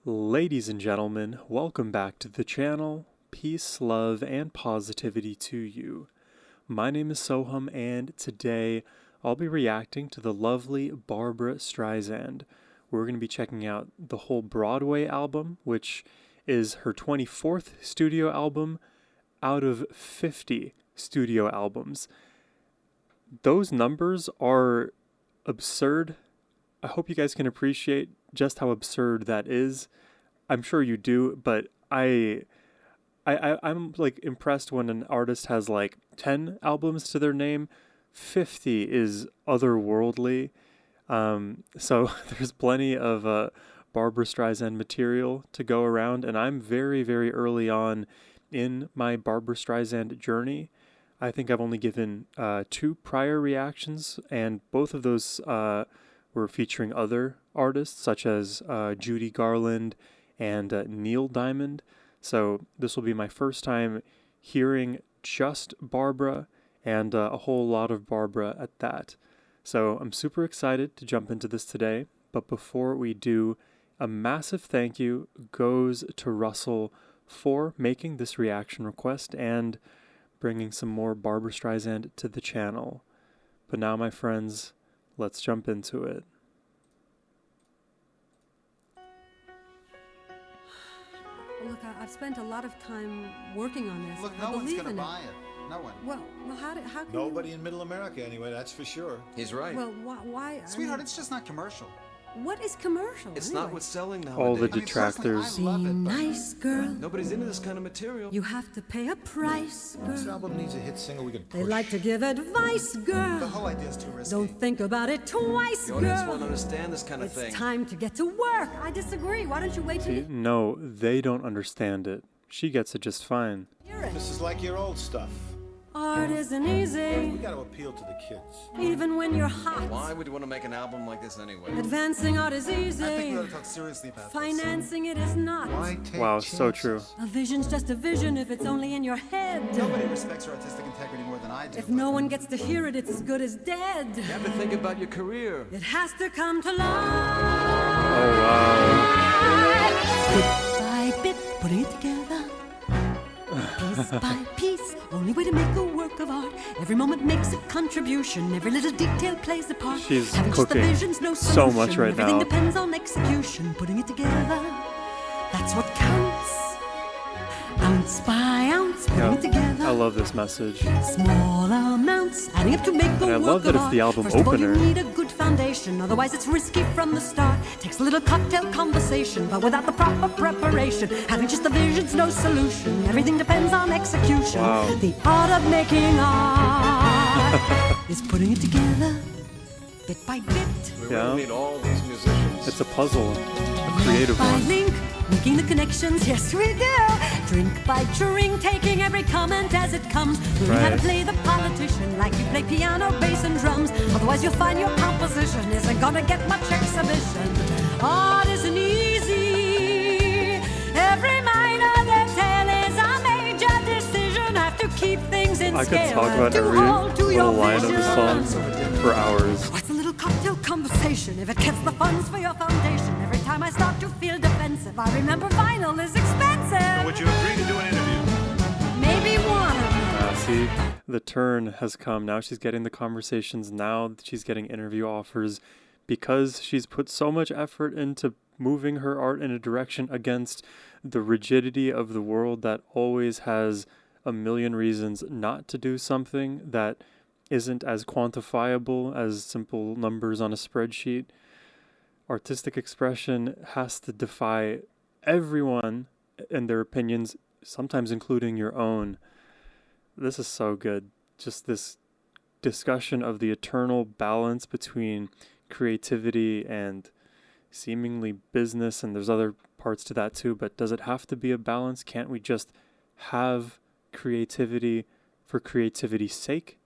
Ladies and gentlemen, welcome back to the channel. Peace, love, and positivity to you. My name is Sohum, and today I'll be reacting to the lovely Barbra Streisand. We're going to be checking out the whole Broadway album, which is her 24th studio album out of 50 studio albums. Those numbers are absurd. I hope you guys can appreciate just how absurd that is. I'm sure you do, but I'm like impressed when an artist has like 10 albums to their name. 50 is otherworldly. So there's plenty of Barbra Streisand material to go around, and I'm very, very early on in my Barbra Streisand journey. I think I've only given 2 prior reactions, and both of those were featuring other artists such as Judy Garland and Neil Diamond. So this will be my first time hearing just Barbra and a whole lot of Barbra at that. So I'm super excited to jump into this today. But before we do, a massive thank you goes to Russell for making this reaction request and bringing some more Barbra Streisand to the channel. But now, my friends, let's jump into it. Look, I've spent a lot of time working on this. Look, I no one's believe gonna in buy it. it. No one. Well, how can Nobody in Middle America, anyway, that's for sure. He's right. you... Well, why? Sweetheart, it's just not commercial. What is commercial? It's anyway? not what's selling nowadays. All the personally, detractors. I love it, but Nice girl. Nobody's into this kind of material. You have to pay a price, This girl. album needs a hit single we can push. They like to give advice, the girl. whole idea's too risky. Don't think about it twice, The audience won't girl. understand this kind of It's thing. time to get to work. I disagree. Why don't you wait till See, you no, they don't understand it. She gets it just fine. hear it? This is like your old stuff. Art isn't We easy, got to appeal to the kids. even when you're hot. Why would you want to make an album like this anyway? Advancing art is I think easy. we ought to talk seriously about Financing it is not. Why take Wow, so chances? true. A vision's just a vision if it's only in your head. this. Nobody respects her artistic integrity more than I do. If no one gets to hear it, it's as good as dead. You have to think about your career. It has to come to life. Oh, wow. Bit by bit, putting it together. Piece by piece, only way to make a work of art. Every moment makes a contribution. Every little detail plays a part. She's Having just the cooking vision's no so solution. much right Everything now. depends on execution. Putting it together, that's what counts. Ounce by ounce, putting it together. I love this message. Small amounts adding up to make a And I work love that of it's art. the album First of all, opener. you need a good foundation, otherwise it's risky from the start. Takes a little cocktail conversation, but without the proper preparation, having just the vision's no solution. Everything depends on execution. Wow. The art of making art is putting it together, bit by bit. We Yeah. really need all these musicians. It's a puzzle, a creative By one. link, making the connections, yes we do. Drink by drink, taking every comment as it comes. Learning how to Right. play the politician like you play piano, bass and drums. Otherwise you'll find your composition isn't gonna get much exhibition. Art isn't easy. Every minor detail is a major decision. Have to keep things in I could scale. talk about to every hold to your little line of the vision. song for hours. What's a little cocktail conversation if it gets the funds for your foundation? Every time I start to feel defensive, I remember vinyl is expensive. Would you agree to do an interview? Maybe one. See, the turn has come. Now she's getting the conversations. Now she's getting interview offers because she's put so much effort into moving her art in a direction against the rigidity of the world that always has a million reasons not to do something that isn't as quantifiable as simple numbers on a spreadsheet. Artistic expression has to defy everyone and their opinions, sometimes including your own. This is so good. Just this discussion of the eternal balance between creativity and seemingly business, and there's other parts to that too, but does it have to be a balance? Can't we just have creativity for creativity's sake?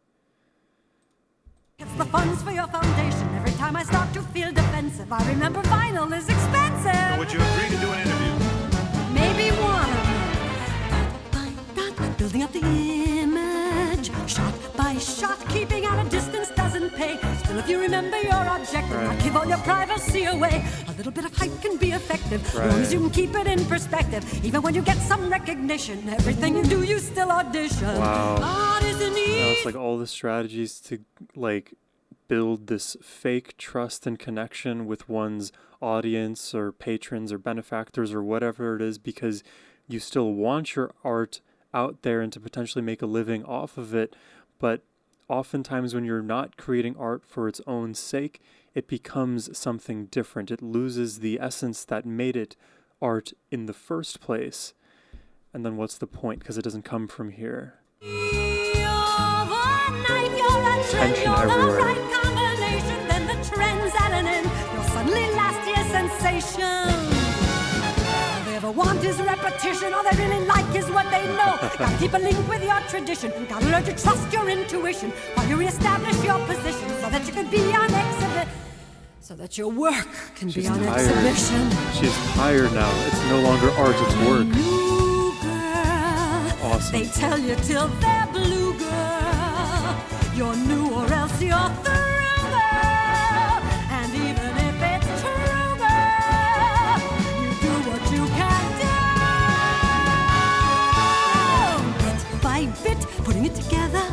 Gets the funds for your foundation. Every time I start to feel defensive, I remember vinyl is expensive. Would you agree to do an interview? Maybe one. Building up the image, shot by shot, keeping at a distance doesn't pay. Still, if you remember your objective, not give all your privacy away. A little bit of hype can be effective, as long as you can keep it in perspective. Even when you get some recognition, everything you do, you still audition. Wow. Art isn't easy. It's like all the strategies to like build this fake trust and connection with one's audience or patrons or benefactors or whatever it is, because you still want your art out there and to potentially make a living off of it. But oftentimes when you're not creating art for its own sake, it becomes something different. It loses the essence that made it art in the first place. And then what's the point? Because it doesn't come from here. Tension everywhere. Right combination, then the trend's at an end. You'll suddenly last year's sensation. All they ever want is repetition. All they really like is what they know. Gotta keep a link with your tradition. Gotta learn to trust your intuition while you reestablish your position, so that you can be on exhibit. So that your work can be on exhibition. She's tired now. It's no longer art, it's work. Blue girl. Awesome. They tell you till they're blue, girl. You're new or else you're through, girl. And even if it's true, girl, you do what you can do. Bit by bit, putting it together.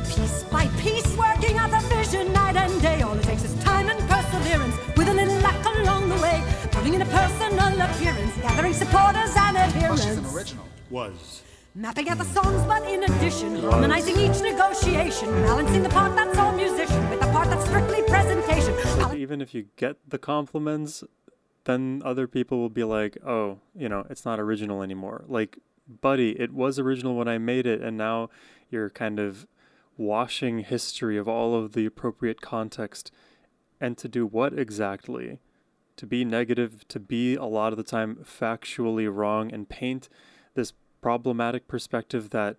Piece by piece, working out the vision night and day. All it takes is time and perseverance, with a little luck along the way. Putting in a personal appearance, gathering supporters and Well, adherents. she's an original. Was. Mapping out the songs, but in addition, harmonizing each negotiation, balancing the part that's all musician with the part that's strictly presentation. Like, even if you get the compliments, then other people will be like, oh, you know, it's not original anymore. Like, buddy, it was original when I made it, and now you're kind of washing history of all of the appropriate context. And to do what exactly? To be negative, to be a lot of the time factually wrong, and paint this problematic perspective that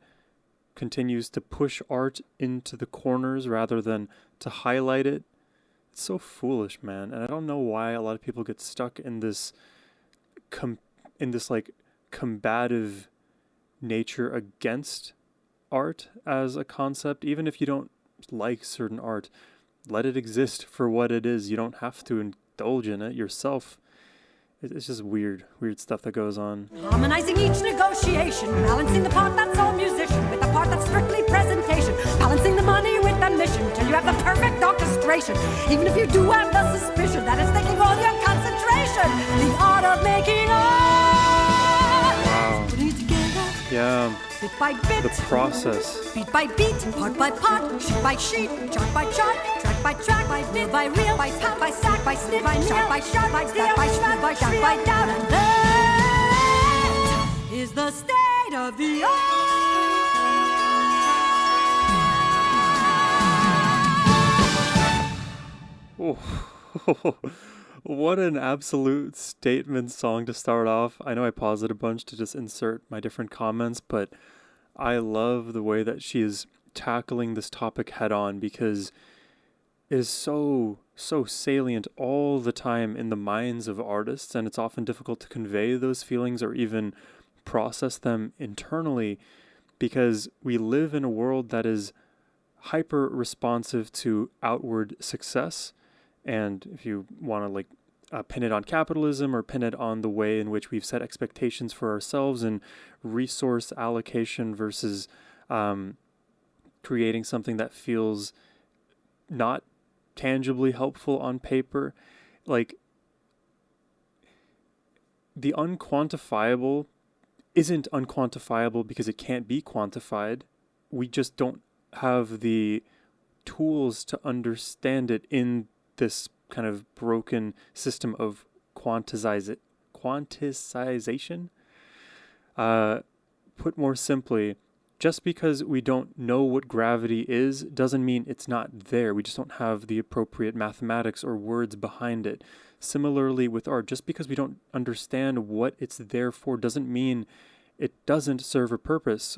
continues to push art into the corners rather than to highlight it. It's so foolish, man. And I don't know why a lot of people get stuck in this like combative nature against art as a concept. Even if you don't like certain art, let it exist for what it is. You don't have to indulge in it yourself. It's just weird stuff that goes on. Harmonizing each negotiation, balancing the part that's all musician with the part that's strictly presentation, balancing the money with the mission till you have the perfect orchestration. Even if you do have the suspicion that it's taking all your concentration, the art of making art. Wow. Putting it together. Yeah. Bit by bit, The process. beat by beat, part by part, sheet by sheet, chart by chart, track by track, by bit by reel, by stack by stack, by snip, by shot by shot, by step by step, by shot by down, and that is the state of the art. Oh. What an absolute statement song to start off. I know I paused it a bunch to just insert my different comments, but I love the way that she is tackling this topic head on, because it is so salient all the time in the minds of artists, and it's often difficult to convey those feelings or even process them internally, because we live in a world that is hyper responsive to outward success. And if you want to like pin it on capitalism or pin it on the way in which we've set expectations for ourselves and resource allocation versus creating something that feels not tangibly helpful on paper, like the unquantifiable isn't unquantifiable because it can't be quantified. We just don't have the tools to understand it in this kind of broken system of quantization. Put more simply, just because we don't know what gravity is doesn't mean it's not there. We just don't have the appropriate mathematics or words behind it. Similarly with art, just because we don't understand what it's there for doesn't mean it doesn't serve a purpose.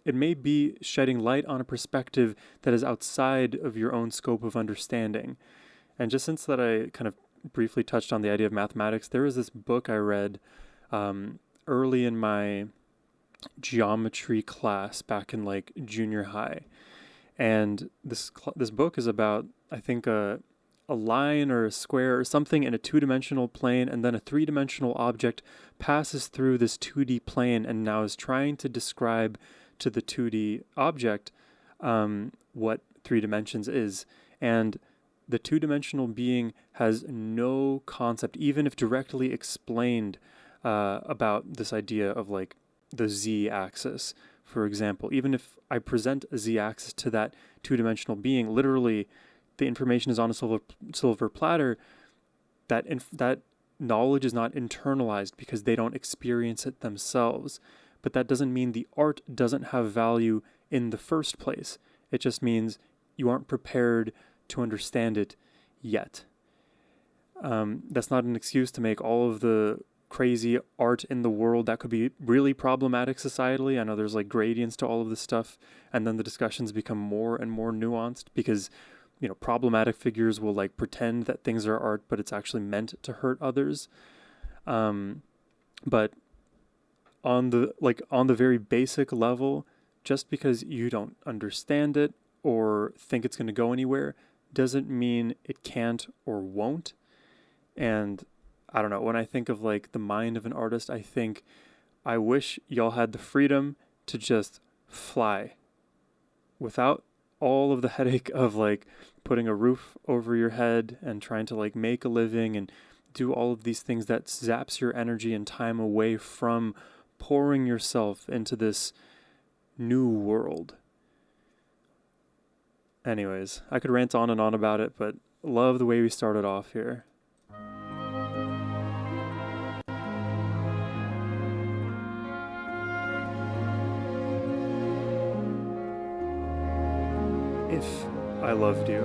It may be shedding light on a perspective that is outside of your own scope of understanding. And just since that I kind of briefly touched on the idea of mathematics, there was this book I read early in my geometry class back in like junior high. And this book is about, I think, a line or a square or something in a two-dimensional plane, and then a three-dimensional object passes through this 2D plane and now is trying to describe to the 2D object what 3 dimensions is. And the two-dimensional being has no concept, even if directly explained, about this idea of like the z-axis, for example. Even if I present a z-axis to that two-dimensional being, literally the information is on a silver platter, that knowledge is not internalized because they don't experience it themselves. But that doesn't mean the art doesn't have value in the first place. It just means you aren't prepared to understand it yet. That's not an excuse to make all of the crazy art in the world that could be really problematic societally. I know there's like gradients to all of this stuff, and then the discussions become more and more nuanced because, you know, problematic figures will like pretend that things are art, but it's actually meant to hurt others. But on the very basic level, just because you don't understand it or think it's going to go anywhere doesn't mean it can't or won't. And I don't know, when I think of like the mind of an artist, I think I wish y'all had the freedom to just fly without all of the headache of like putting a roof over your head and trying to like make a living and do all of these things that zaps your energy and time away from pouring yourself into this new world. Anyways, I could rant on and on about it, but love the way we started off here. If I loved you.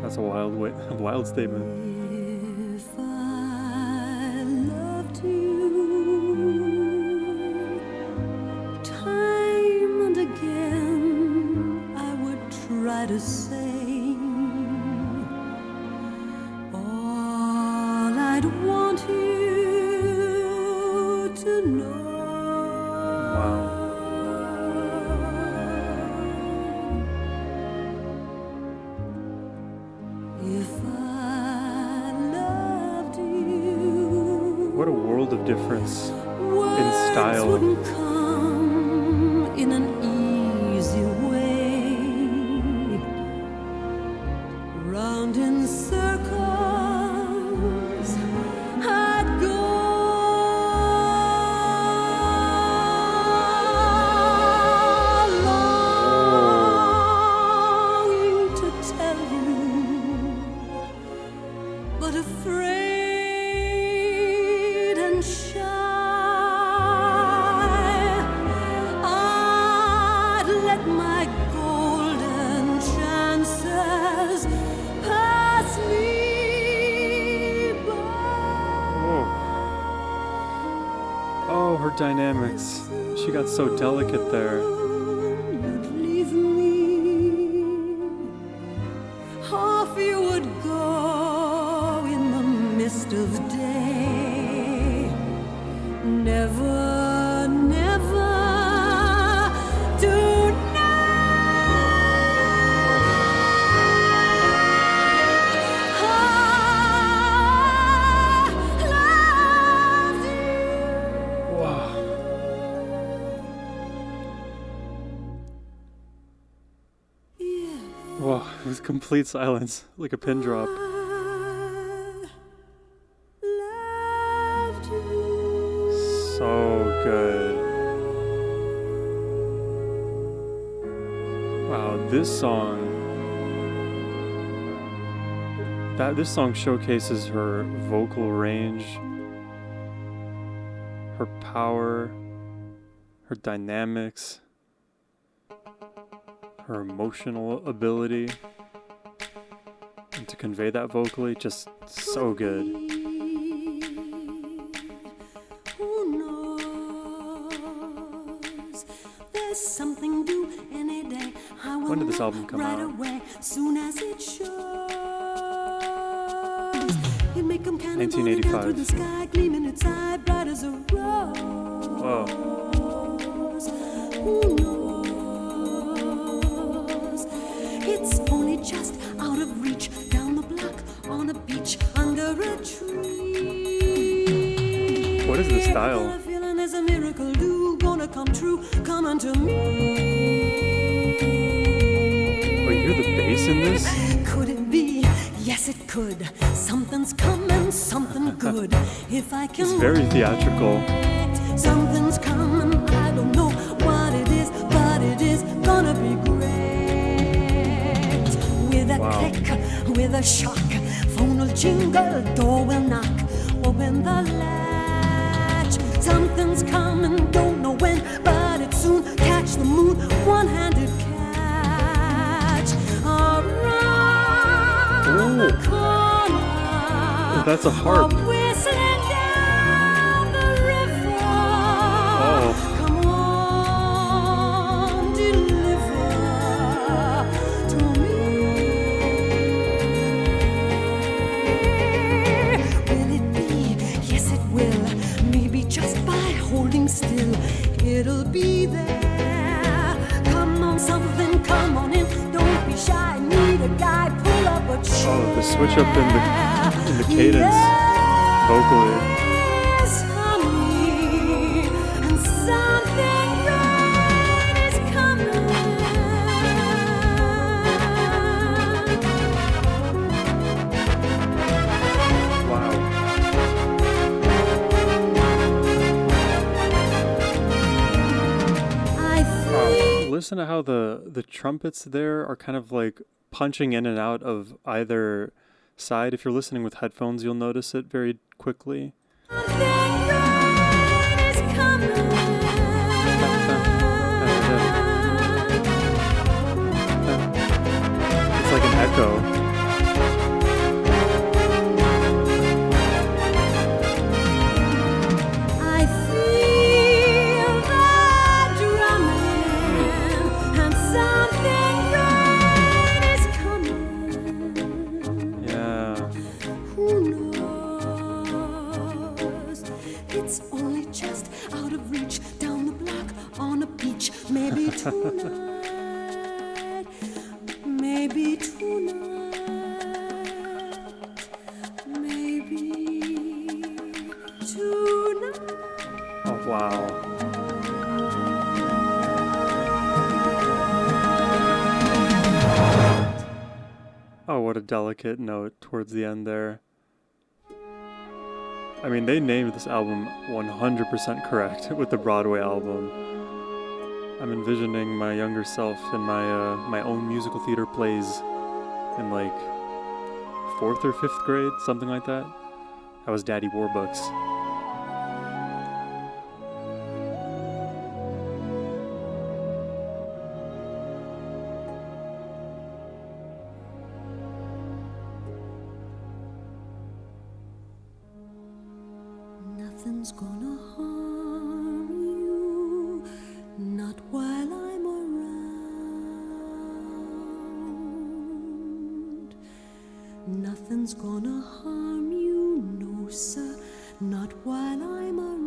That's a wild statement. If I loved you, time and again I would try to say all I'd want you to know. Wow. What a world of difference in style. Wouldn't come in an easy way, round in circles I'd go, longing to tell you, but afraid and shy, I'd let my golden chances pass me by. Oh, her dynamics. She got so delicate there. You'd leave me, off you would go in the mist of day. Never, never do Wow. Wow, it was complete silence, like a pin drop. So good. Wow, this song showcases her vocal range, her power, her dynamics, her emotional ability, and to convey that vocally, just so good. Who knows? There's something due any day. I will When did this know album come right out? away, soon as it shows. It may come cannonballing down through the 1985. sky, gleaming its eye bright as a rose. Whoa. Who knows? just out of reach, down the block, on a beach, under a tree. What is the style? Got a feeling there's a miracle do gonna come true, come unto me. Oh, you hear the bass in this? Could it be? Yes, it could. Something's coming, something good. If I can. It's very theatrical. Something's coming, I don't know what it is, but it is gonna be great. With a click, with a shock, phone will jingle, door will knock, open the latch. Something's coming, don't know when, but it soon. Catch the moon, one-handed catch. Around the corner. That's a harp. Whistling down the river. Oh. Come on, deliver to me. Will it be? Yes, it will. Maybe just by holding still, it'll be there. Come on, something, come on in. Don't be shy. Need a guy. Pull up a chair. Oh, the switch up in the cadence vocally. Yes, honey, and something great is coming. Wow. I feel Listen to how the trumpets there are kind of like punching in and out of either side. If you're listening with headphones, you'll notice it very quickly. something great is coming. It's like an echo. I feel the drumming, and something great is coming. Yeah. Who knows? It's only just out of reach, down the block, on a beach. Maybe tonight, maybe tonight, maybe tonight. Oh, wow. Oh, what a delicate note towards the end there. I mean, they named this album 100% correct with the Broadway album. I'm envisioning my younger self in my own musical theater plays in like 4th or 5th grade, something like that. That was Daddy Warbucks. Nothing's gonna harm you, not while I'm around. Nothing's gonna harm you, no sir, not while I'm around.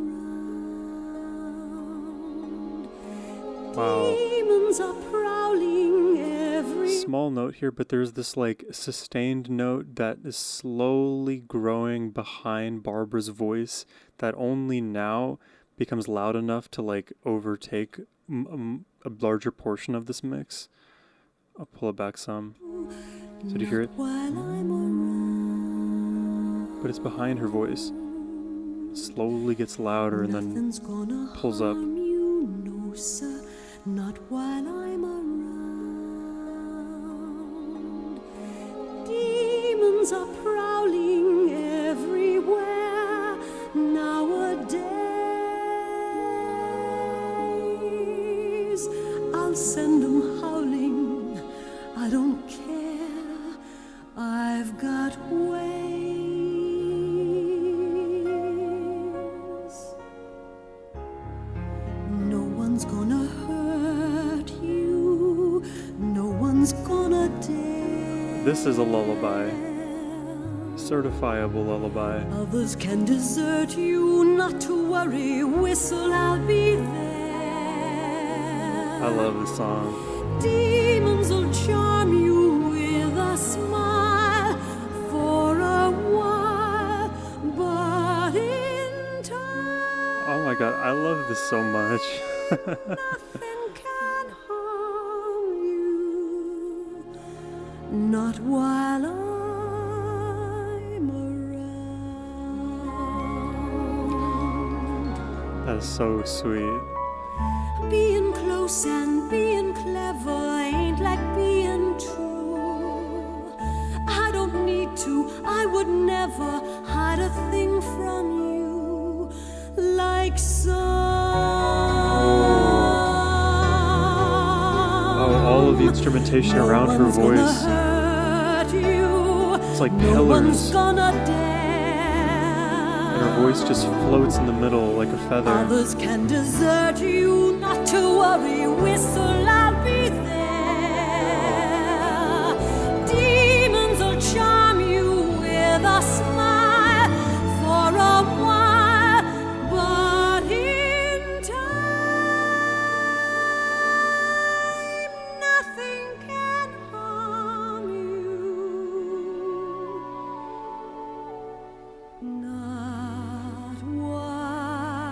Wow. Demons are prowling every. Small note here, but there's this like sustained note that is slowly growing behind Barbra's voice that only now becomes loud enough to like overtake a larger portion of this mix. I'll pull it back some. So do you hear it? While I'm around. But it's behind her voice. Slowly gets louder and then Nothing's gonna pulls up. harm you, no sir, not while I'm around. Demons are prowling everywhere nowadays. I'll send them howling, I don't care, I've got ways. No one's gonna hurt you, no one's gonna dare. This is a lullaby. Certifiable lullaby. Others can desert you, not to worry, whistle, I'll be there. I love this song. Demons will charm you with my god, I love this so much. Nothing can harm you, not while I'm around. That is so sweet. Being close and being clever ain't like being true. I don't need to, I would never hide a thing from you like so. Oh, all of the instrumentation around her voice. It's like pillars. And her voice just floats in the middle like a feather. Others can desert you, not to worry, whistle, I'll be there. Demons will charm you with a smile for a while, but in time, nothing can harm you. Not while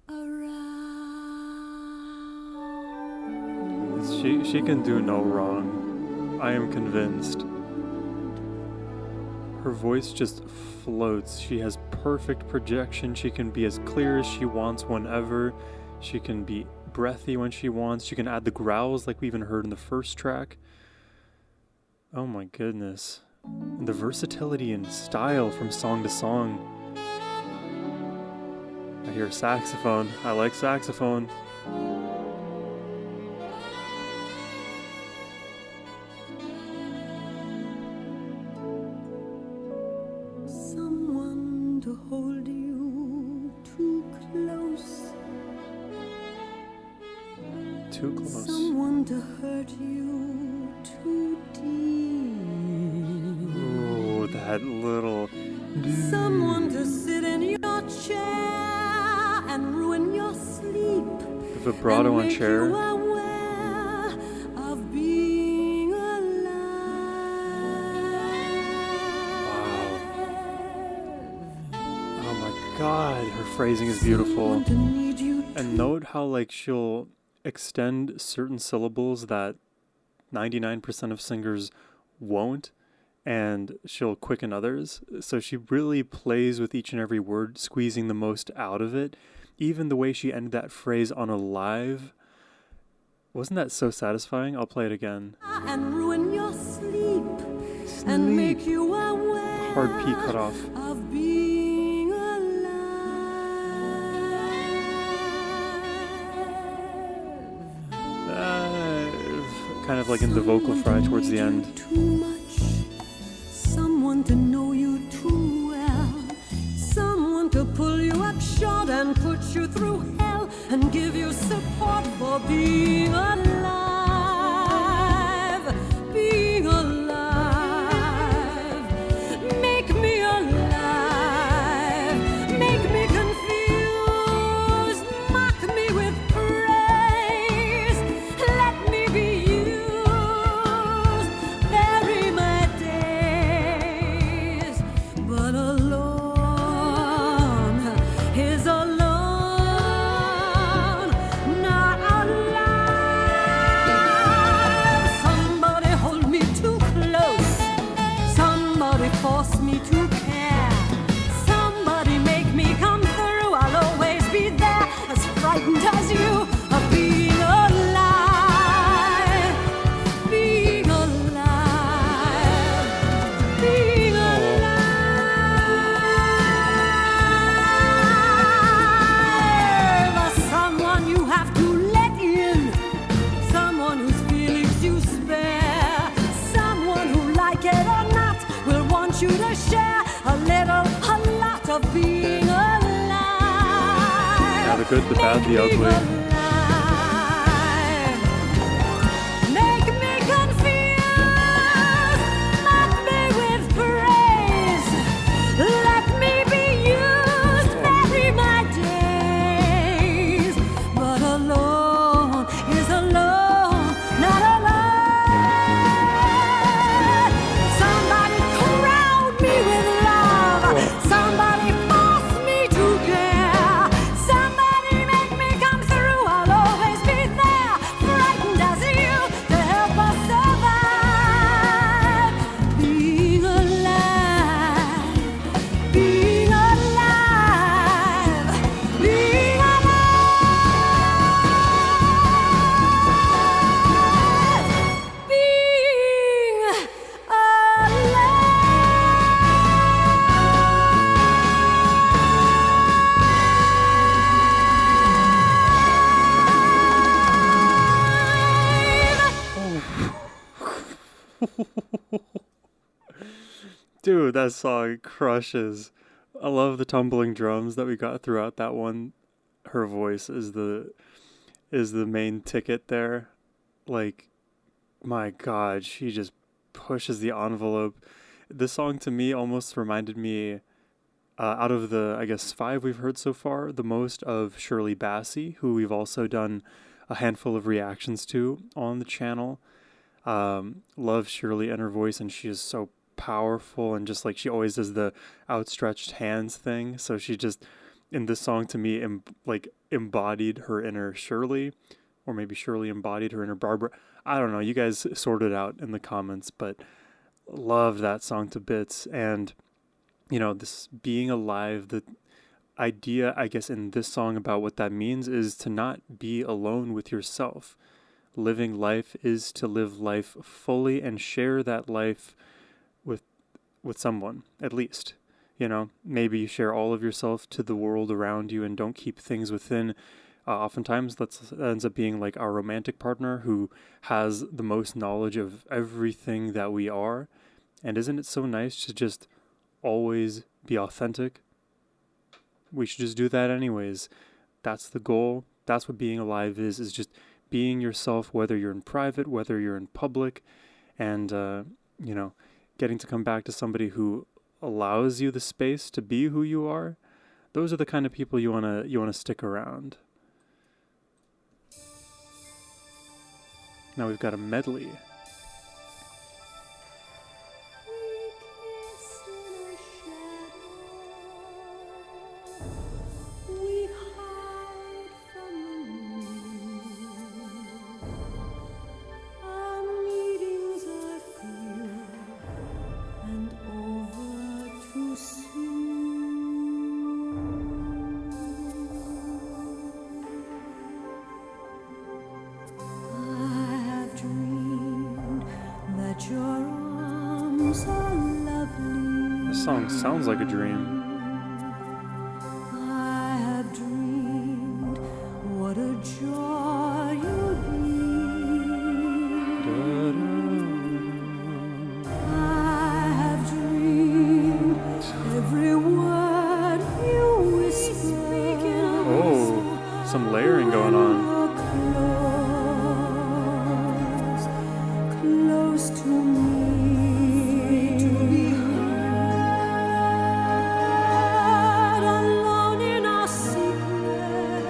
around. She can do no wrong. I am convinced. Her voice just floats. She has perfect projection. She can be as clear as she wants whenever. She can be breathy when she wants. She can add the growls like we even heard in the first track. Oh my goodness. And the versatility and style from song to song. I hear saxophone. I like saxophone. Someone to hold you too close. Too close. Someone to hurt you too deep. Ooh, that little... Someone to sit in your chair and ruin your sleep. The vibrato and on make chair. you aware of being Oh my god, her phrasing is beautiful. to need you And note how like she'll extend certain syllables that 99% of singers won't, and she'll quicken others. So she really plays with each and every word, squeezing the most out of it. Even the way she ended that phrase on a live, wasn't that so satisfying? I'll play it again. and ruin your sleep and make you aware Hard P cut off. of being alive. Kind of like in the vocal fry towards the end. Too much, someone to know you too well, someone to pull you up short and put you through hell and give you support for being alive, being alive. Make me alive, make me confused, mock me with praise, let me be used, bury my days, but alone is alone, not alive. Somebody hold me too close, somebody force me to care, somebody make me come through. I'll always be there, as frightened as you, of being alive, being alive, being alive. Someone you have to let in, someone whose feelings you spare, someone who, like it or not, will want you to share a little, a lot of being alive. Yeah, the good, the bad, the Make me ugly. alive. Make me confused, mock me with praise, let me be used, vary my days, but alone is alone, not alive. Dude, that song crushes. I love the tumbling drums that we got throughout that one. Her voice is the main ticket there. Like, my God, she just pushes the envelope. This song to me almost reminded me, out of the, I guess, 5 we've heard so far, the most of Shirley Bassey, who we've also done a handful of reactions to on the channel. Love Shirley and her voice, and she is so powerful, and just like she always does the outstretched hands thing. So she just, in this song to me, embodied her inner Shirley, or maybe Shirley embodied her inner Barbra. I don't know. You guys sort it out in the comments, but love that song to bits. And, you know, this being alive, the idea, I guess, in this song about what that means is to not be alone with yourself. Living life is to live life fully and share that life with someone, at least. You know, maybe you share all of yourself to the world around you and don't keep things within. Oftentimes that ends up being like our romantic partner who has the most knowledge of everything that we are. And isn't it so nice to just always be authentic? We should just do that anyways. That's the goal. That's what being alive is just being yourself, whether you're in private, whether you're in public, and, you know, getting to come back to somebody who allows you the space to be who you are. Those are the kind of people you wanna stick around. Now we've got a medley. This song sounds like a dream. I have dreamed what a joy you'd be. I have dreamed every word you whisper. Oh, some layering going on. Close to me, to be heard, alone in our secret.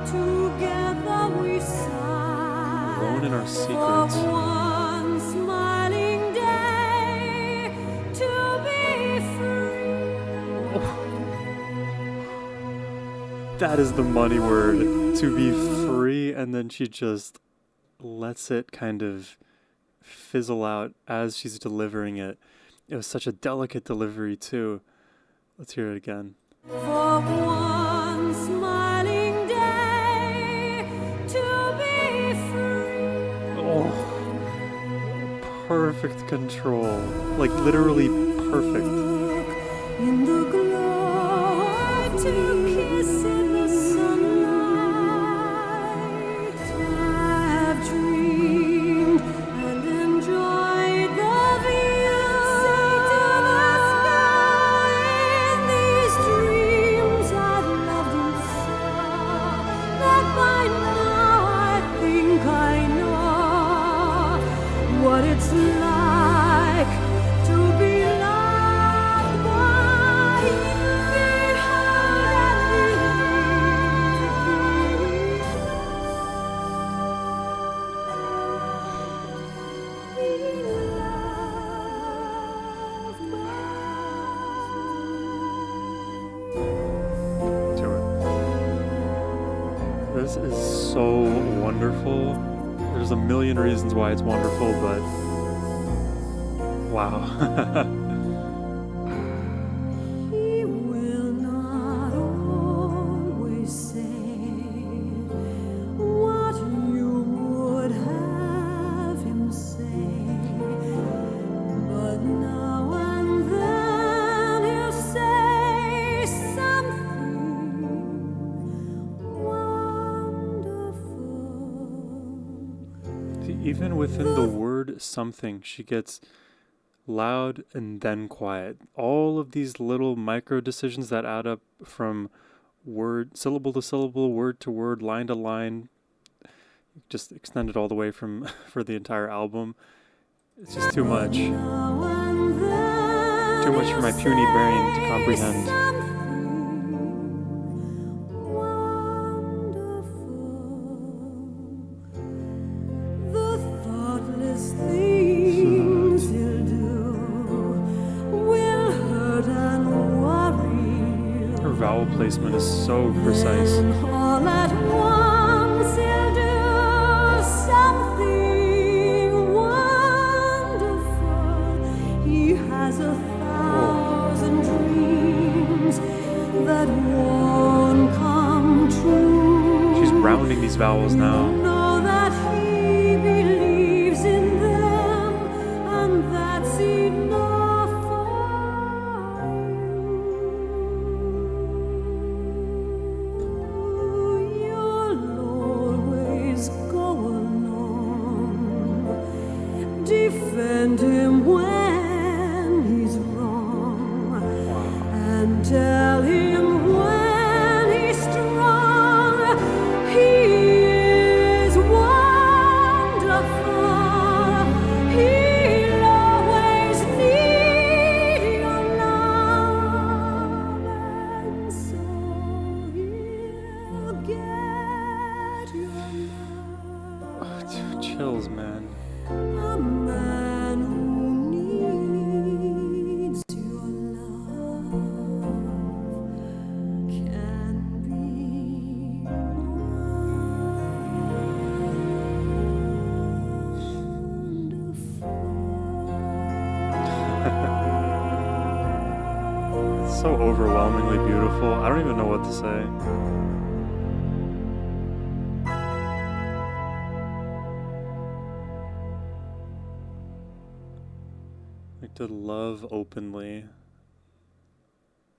Together we sigh. Alone in our secrets. For one smiling day to be free. That is the money word, to be free. And then she just lets it kind of fizzle out as she's delivering it. It was such a delicate delivery too. Let's hear it again. For one smiling day to be free. Oh, perfect control. Like literally perfect. In the glow to kiss in the sunlight. I have dreamed and enjoyed the view. Say to the sky, in these dreams I've loved you so that by now I think I know what it's like to be loved by you, be heard To it. This is so wonderful. There's a million reasons why it's wonderful, but wow. He will not always say what you would have him say, but now and then he'll say something wonderful. See, even even within the word something, she gets loud and then quiet. All of these little micro decisions that add up from word, syllable to syllable, word to word, line to line, just extended all the way from for the entire album. It's just too much. Too much for my puny brain to comprehend. Her vowel placement is so precise. All at once he'll do something wonderful. He has 1,000 dreams that won't come true. She's rounding these vowels now. Know that he believes in them, and that's enough for you. You'll always go along, defend him when he's wrong, and tell him when he's strong. He is wonderful. He'll always need your love, and so he'll get your love. Chills, man. A man who needs your love can be It's so overwhelmingly beautiful. I don't even know what to say. Like, to love openly.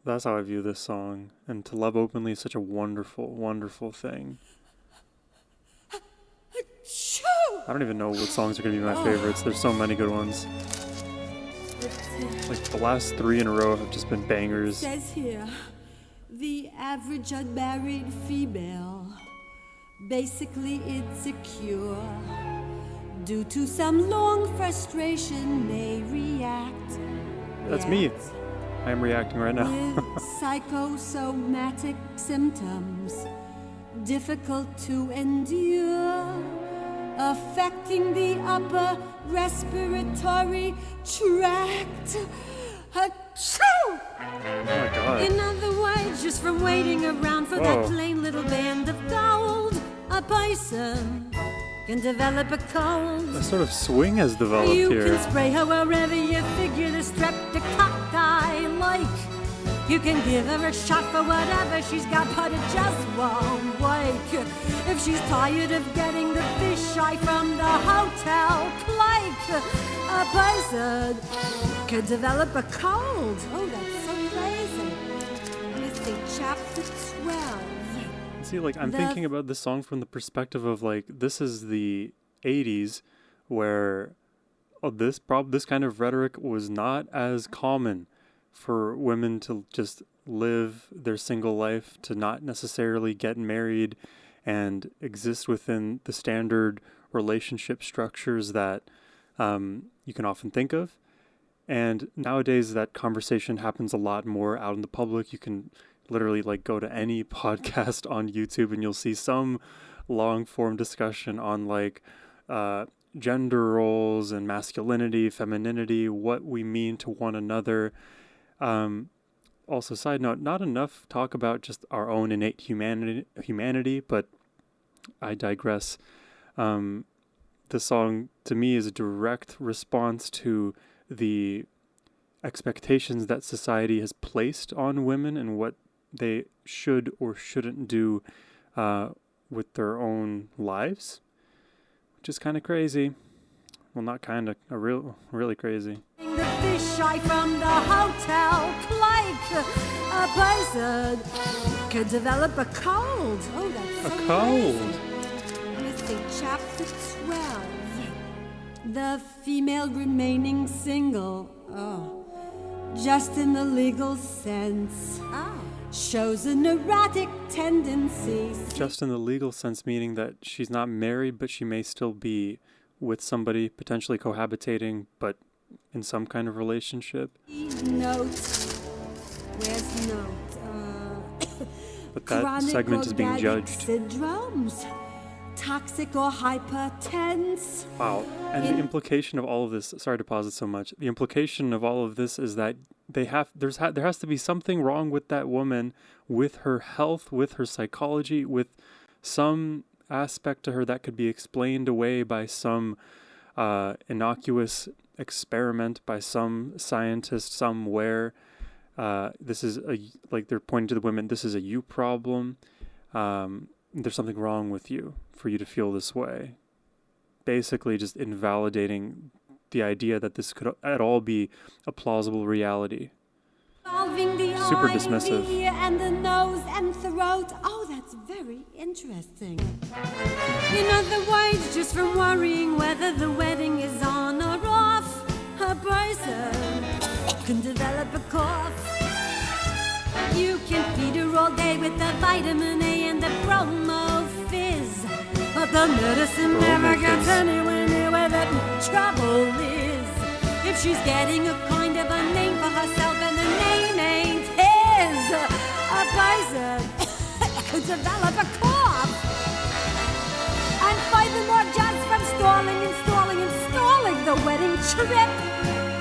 That's how I view this song. And to love openly is such a wonderful, wonderful thing. I don't even know what songs are going to be my favorites. There's so many good ones. Like, the last 3 in a row have just been bangers. Says here, the average unmarried female, basically insecure, due to some long frustration may react. That's me. I am reacting right now. With psychosomatic symptoms, difficult to endure, affecting the upper respiratory tract. Achoo! Oh my god. In other words, just from waiting around for Whoa. that plain little band of gold, a person can develop a cold. A sort of swing has developed You here. can spray her wherever you figure the streptococci like. You can give her a shot for whatever she's got, but it just won't work. If she's tired of getting the fish eye from the hotel like, a person could develop a cold. Oh, that's so crazy. Let me see, chapter 12. See, like, I'm thinking about this song from the perspective of, like, this is the 80s where this kind of rhetoric was not as common for women to just live their single life, to not necessarily get married and exist within the standard relationship structures that you can often think of. And nowadays that conversation happens a lot more out in the public. You can literally like go to any podcast on YouTube and you'll see some long form discussion on like gender roles and masculinity, femininity, what we mean to one another. Also, side note, not enough talk about just our own innate humanity, but I digress. The song to me is a direct response to the expectations that society has placed on women and what they should or shouldn't do with their own lives, which is kind of crazy. Well, not kind of, really crazy. The fish eye from the hotel like, a person could develop a cold. Oh, that's so A cold. crazy. Let me see, chapter 12. The female remaining single, just in the legal sense, shows a neurotic tendency. Just in the legal sense, meaning that she's not married, but she may still be with somebody, potentially cohabitating, but in some kind of relationship. Note. Where's note? But that segment is being judged. Syndromes, toxic or hypertense. Wow. And the implication of all of this, sorry to pause it so much, the implication of all of this is that there has to be something wrong with that woman, with her health, with her psychology, with some aspect to her that could be explained away by some innocuous experiment by some scientist somewhere. This is like they're pointing to the women, this is a you problem. There's something wrong with you for you to feel this way. Basically just invalidating the idea that this could at all be a plausible reality. Super dismissive. And the nose and throat. Oh, that's very interesting. In other words, just from worrying whether the wedding is on or off, a person can develop a cough. You can feed her all day with the vitamin A and the bromo fizz, but the medicine never gets anywhere near where the trouble is. If she's getting a kind of a name for herself and the name ain't his, a person could develop a cough. And furthermore, just from stalling the wedding trip,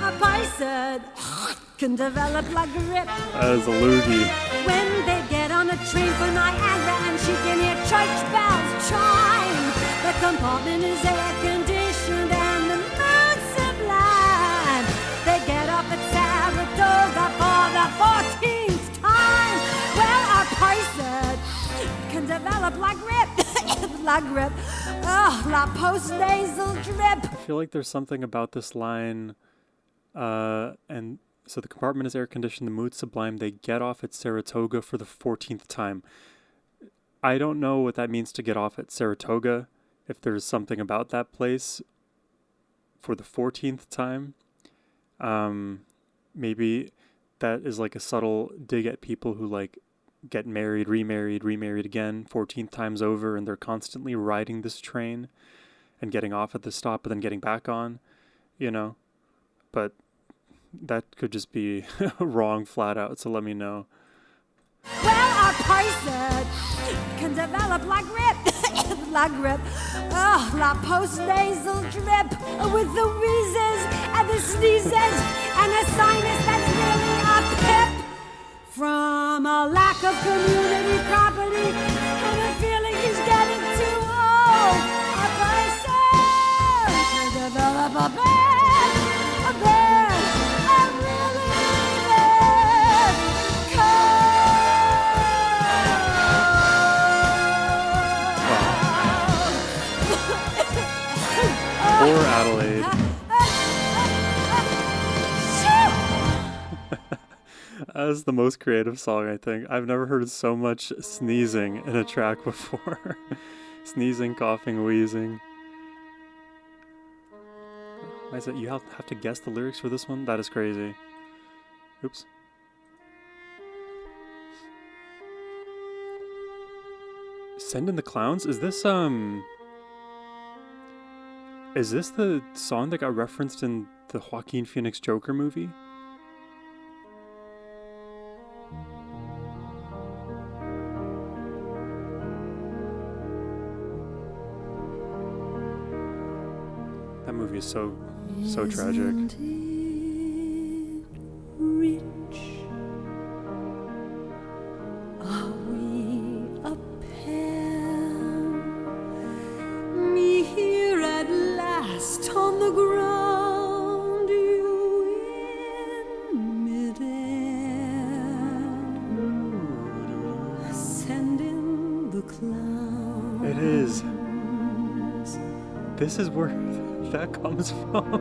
a person can develop a grip. That is a loogie. When they get on a train for Niagara and she can hear church bells chime, the compartment is air conditioned and the mood's sublime. They get off at Saratoga for the 14th time. Well, a person can develop la grip, la grip, la post-nasal drip. I feel like there's something about this line, and so the compartment is air conditioned, the mood's sublime. They get off at Saratoga for the 14th time. I don't know what that means to get off at Saratoga, if there's something about that place for the 14th time. Maybe that is like a subtle dig at people who like get married, remarried again 14 times over, and they're constantly riding this train and getting off at the stop but then getting back on, you know. But that could just be wrong flat out, so let me know. Well, a person can develop la grip, la grip, la post-nasal drip, with the wheezes and the sneezes and a sinus that's really a pip, from a lack of community property and a feeling he's getting too old. A person can develop a really bad cold. Poor Adelaide. That is the most creative song, I think. I've never heard so much sneezing in a track before. Sneezing, coughing, wheezing. Why is it you have to guess the lyrics for this one? That is crazy. Oops. Send in the Clowns? Is this the song that got referenced in the Joaquin Phoenix Joker movie? That movie is so tragic. Isn't it rich? Are we a pair? Me here at last on the ground, you in midair. Send in the clown. It is. This is where that comes from.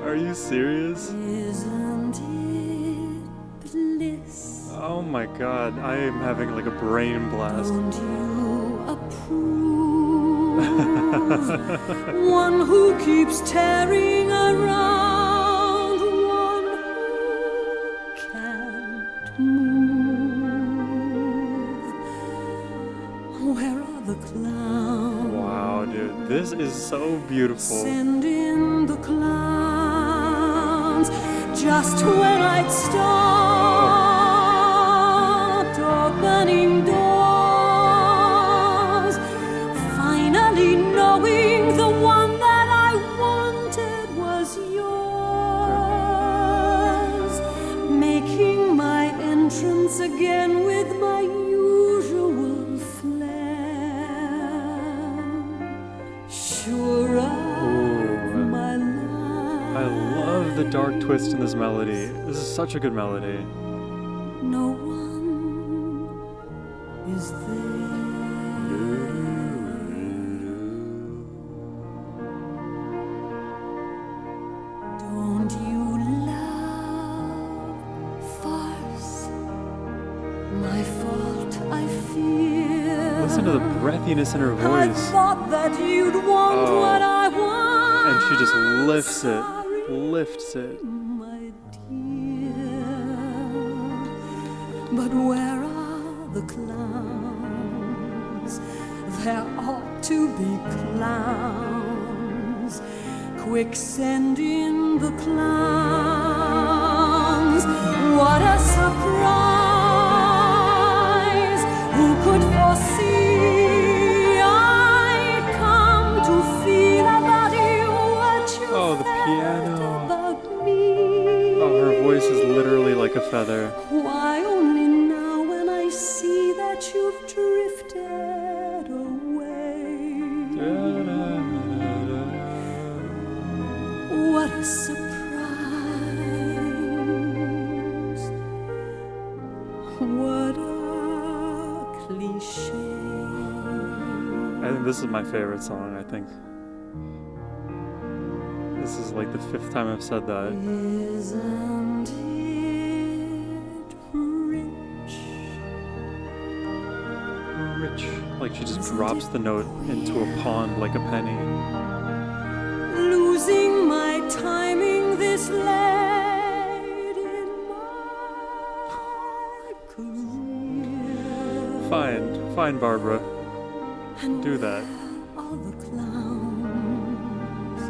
Are you serious? Isn't it bliss? Oh my god, I am having like a brain blast. Don't you approve? one who keeps tearing around, one who can't move. Where are the clowns? Wow, dude, this is so beautiful. Send in the clowns just when I'd start opening doors, finally knowing the one that I wanted was yours, making my entrance again with my usual flair, sure of my life. I love the dark twist in this melody. This is such a good melody. No one is there. Don't you love farce? My fault, I fear. Listen to the breathiness in her I voice. thought that you'd want Oh. what I want. And she just lifts it. Sorry, Lifts it. my dear. But where are the clowns? There ought to be clowns. Quick, send in the clowns. What a surprise! Who could foresee I'd come to feel about you what you Oh, the felt piano. about me? Oh, her voice is literally like a feather. Why only now when I see that you've drifted away? What a surprise! What a cliche! I think this is my favorite song, I think. This is like the 5th time I've said that. Isn't it rich? Rich. Like she just drops the note into a pond like a penny. Losing my timing this late in my career. Fine, Barbara. And Do that. where are the clowns?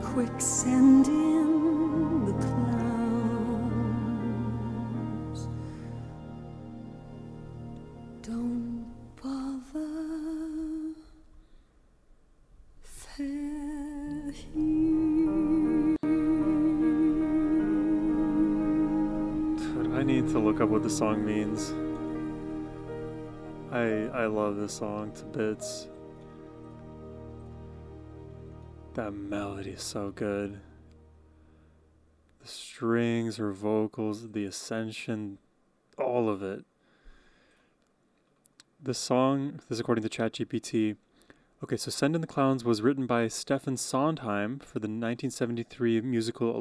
Quick, send in the clowns. Don't bother. They're here. Dude, I need to look up what the song means. I love this song to bits. That melody is so good. The strings, her vocals, the ascension, all of it. This song, this is according to ChatGPT. Okay, so Send in the Clowns was written by Stefan Sondheim for the 1973 musical A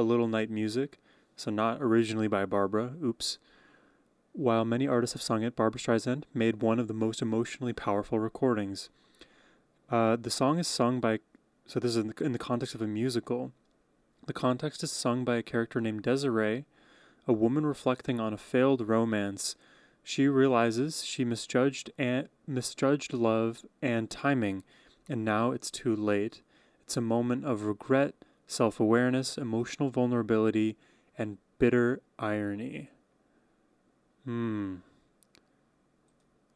Little Night Music, so not originally by Barbra. Oops. While many artists have sung it, Barbra Streisand made one of the most emotionally powerful recordings. The song is sung by, so this is in the context of a musical. The context is sung by a character named Desiree, a woman reflecting on a failed romance. She realizes she misjudged love and timing, and now it's too late. It's a moment of regret, self-awareness, emotional vulnerability, and bitter irony.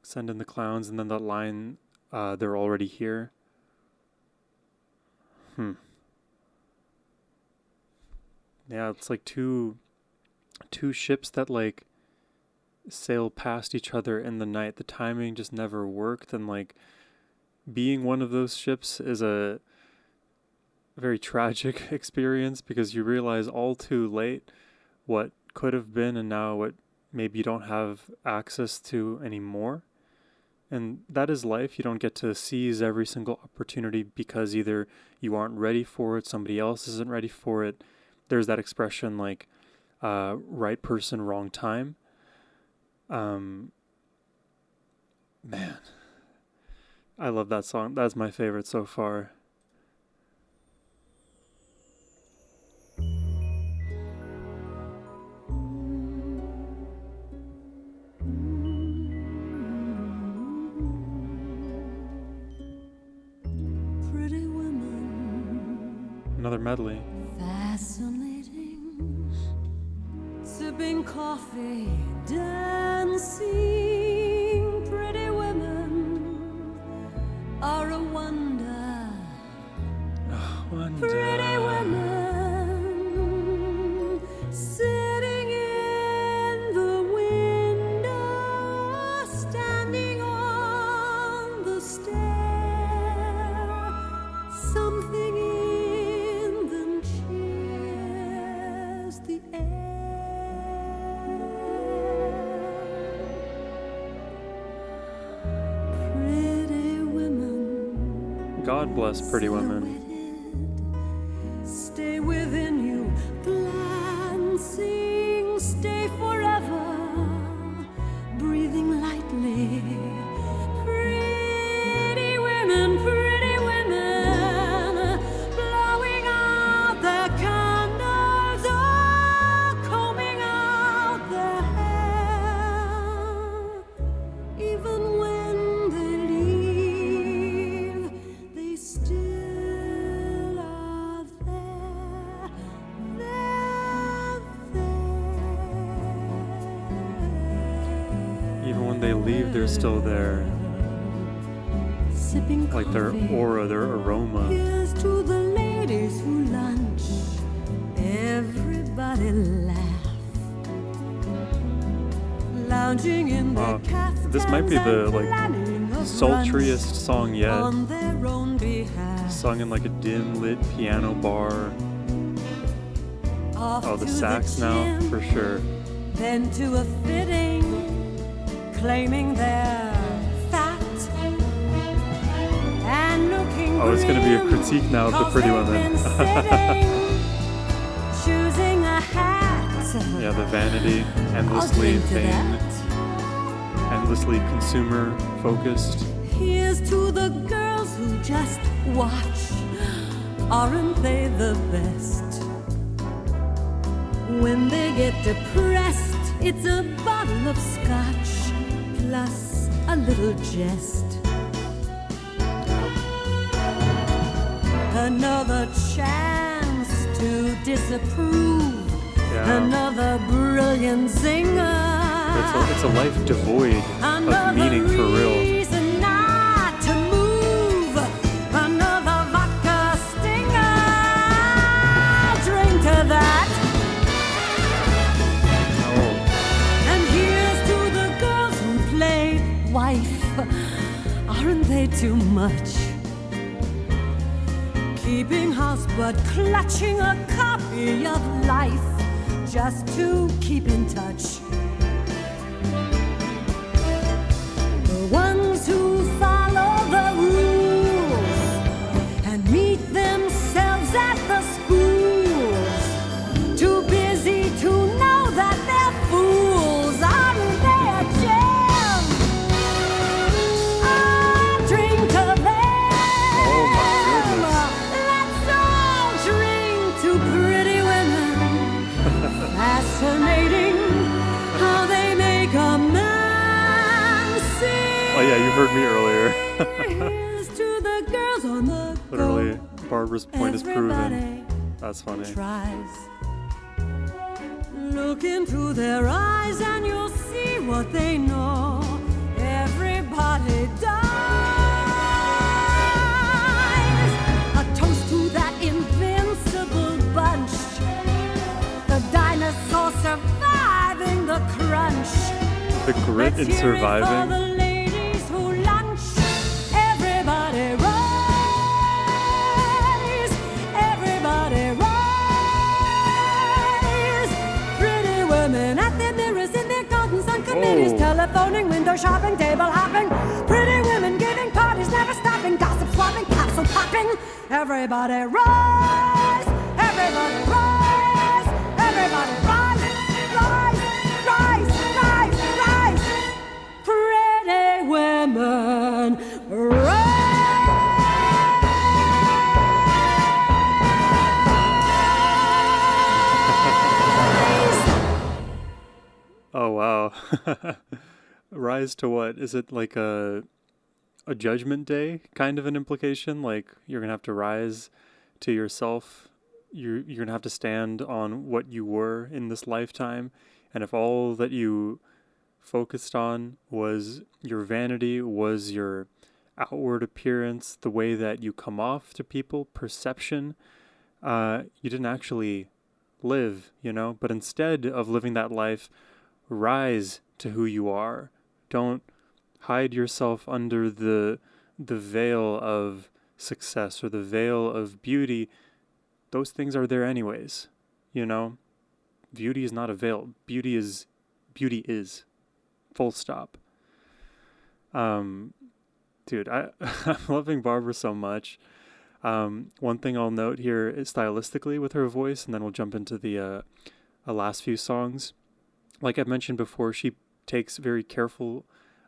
Send in the clowns, and then that line, they're already here. Yeah, it's like two ships that like sail past each other in the night. The timing just never worked, and like being one of those ships is a very tragic experience because you realize all too late what could have been and now what maybe you don't have access to anymore. And that is life. You don't get to seize every single opportunity because either you aren't ready for it, somebody else isn't ready for it. There's that expression like right person, wrong time. Man, I love that song. That's my favorite so far. Pretty women, Another medley. fascinating, sipping coffee, dancing. Pretty women are a wonder. Pretty women sitting in the window, standing on the stair. Something in them cheers the air. Pretty women. God bless Pretty Women. Stay within you, glancing, stay forever, breathing lightly. Pretty women, blowing out their candles, or combing out their hair. Even when they leave, they still are there. Even when they leave, they're still there. Sipping Like their coffee. aura, their aroma. Here's to the ladies who lunch. Everybody laugh. Lounging in their caftans this might be the, and like, planning a sultriest brunch song yet. on their own behalf. Sung in like a dim lit piano bar. Off Oh, the to sax now, gym, for sure. then to a fitting, claiming their fat and looking Oh, it's gonna be a grim, critique now of the 'cause Pretty they've Women. been sitting, choosing a hat. Yeah, the vanity, I'll endlessly drink to vain, that. endlessly consumer focused. Here's to the girls who just watch. Aren't they the best? When they get depressed, it's a bottle of scotch plus a little jest. Another chance to disapprove. Yeah. Another brilliant singer. It's a life devoid of Another meaning for real. reason not to move. Another vodka stinger. Drink to that. Oh, And here's to the girls who play wife. Aren't they too much? Keeping house but clutching a copy of life just to keep in touch. The ones who follow the rules and meet themselves at the schools. Too busy to know that they're fools. Aren't they a gem? Ah, drink to them. Oh, my goodness. Let's all drink to pretty women. Fascinating how they make a man sing. oh yeah, you heard me earlier. Here's to the girls on the Literally, go. Barbara's point is proven. Everybody That's funny. tries. Look into their eyes and you'll see what they know. Everybody dies. A toast to that invincible bunch. The dinosaurs surviving the crunch. The grit in Let's hear it for surviving. the ladies who lunch. Everybody rise. Everybody rise. Pretty women at their mirrors in their gardens on committees. Oh. Telephoning, window shopping, table hopping. Pretty women giving parties, never stopping. Gossip swapping, capsule popping. Everybody rise. Everybody rise. Everybody rise. Rise. Rise. Rise. Rise. Pretty women rise. Rise to what? Is it like a judgment day kind of an implication? Like you're going to have to rise to yourself. You're going to have to stand on what you were in this lifetime. And if all that you focused on was your vanity, was your outward appearance, the way that you come off to people, perception, you didn't actually live, but instead of living that life, rise to who you are. Don't hide yourself under the veil of success or the veil of beauty. Those things are there anyways, Beauty is not a veil. Beauty is full stop. Dude, I'm loving Barbra so much. One thing I'll note here is stylistically with her voice, and then we'll jump into the last few songs. Like I mentioned before, she takes a very careful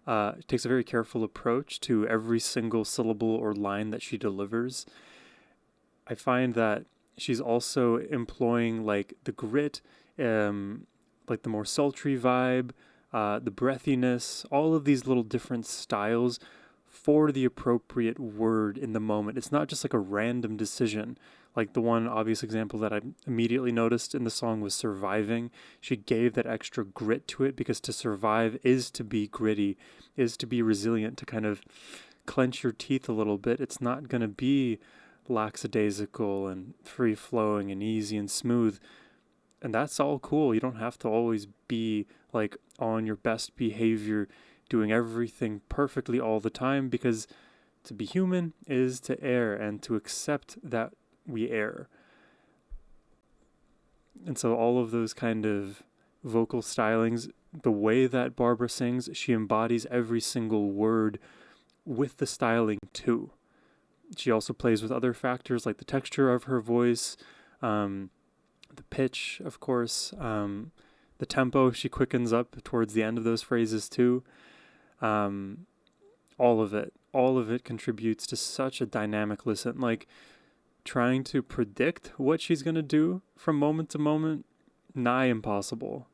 approach to every single syllable or line that she delivers. I find that she's also employing like the grit, like the more sultry vibe, the breathiness, all of these little different styles for the appropriate word in the moment. It's not just like a random decision. Like the one obvious example that I immediately noticed in the song was surviving. She gave that extra grit to it because to survive is to be gritty, is to be resilient, to kind of clench your teeth a little bit. It's not going to be lackadaisical and free-flowing and easy and smooth. And that's all cool. You don't have to always be like on your best behavior, doing everything perfectly all the time, because to be human is to err and to accept that we err. And so all of those kind of vocal stylings, the way that Barbra sings, she embodies every single word with the styling too. She also plays with other factors like the texture of her voice, the pitch, of course, the tempo she quickens up towards the end of those phrases too. All of it contributes to such a dynamic listen. Like trying to predict what she's going to do from moment to moment, nigh impossible.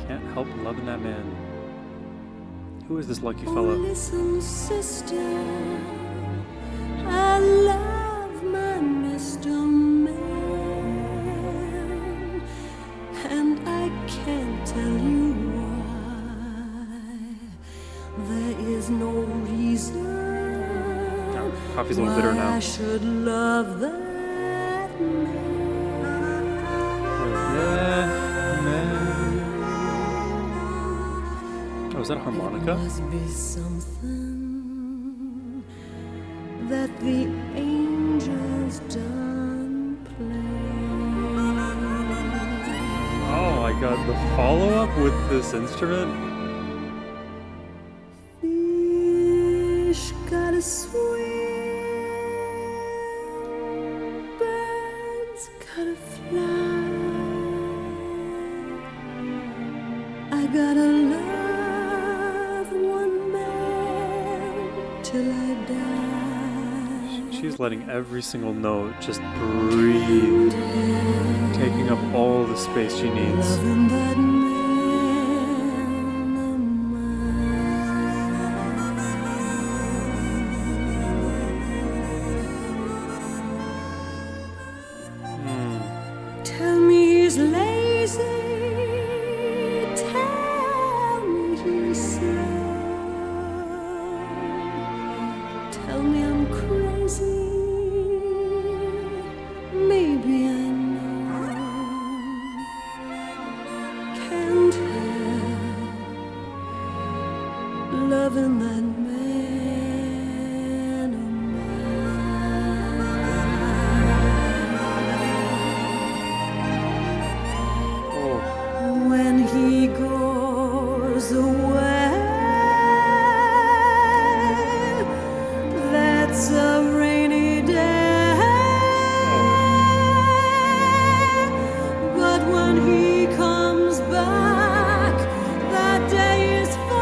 Can't help loving that man. Who is this lucky fellow? Oh, listen, sister, I love my Mr. Man, and I can't tell you why. There is no reason Coffee's a little bitter now. I should love that man. Oh, is that a harmonica? It must be something that the angels done play. Oh my god, the follow-up with this instrument? Fish gotta swim, birds gotta fly. I gotta love one man till I die. She's letting every single note just breathe, taking up all the space she needs. Loving that man of mine. Tell me he's lazy, tell me he's slow, tell me I'm crazy, maybe I know, can't help loving that man of mine. Oh, When he goes away, that's a rainy day. But when he comes back, that day is fine.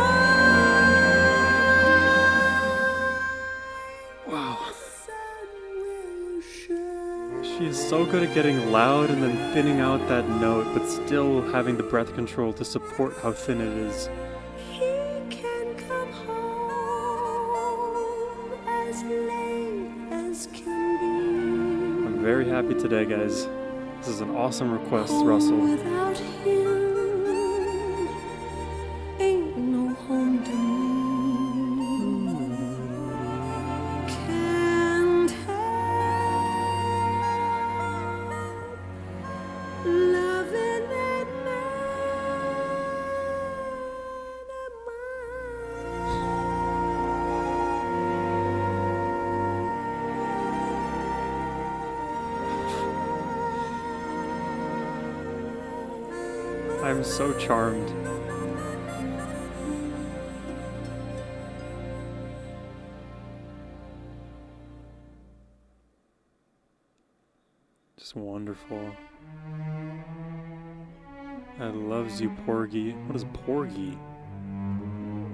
so good at getting loud and then thinning out that note, but still having the breath control to support how thin it is. He can come home as late as can be. I'm very happy today, guys. This is an awesome request, Home Russell. without him ain't no home to me. Can't help loving that man of mine. I'm so charmed. Just wonderful. I loves you, porgy. What is porgy?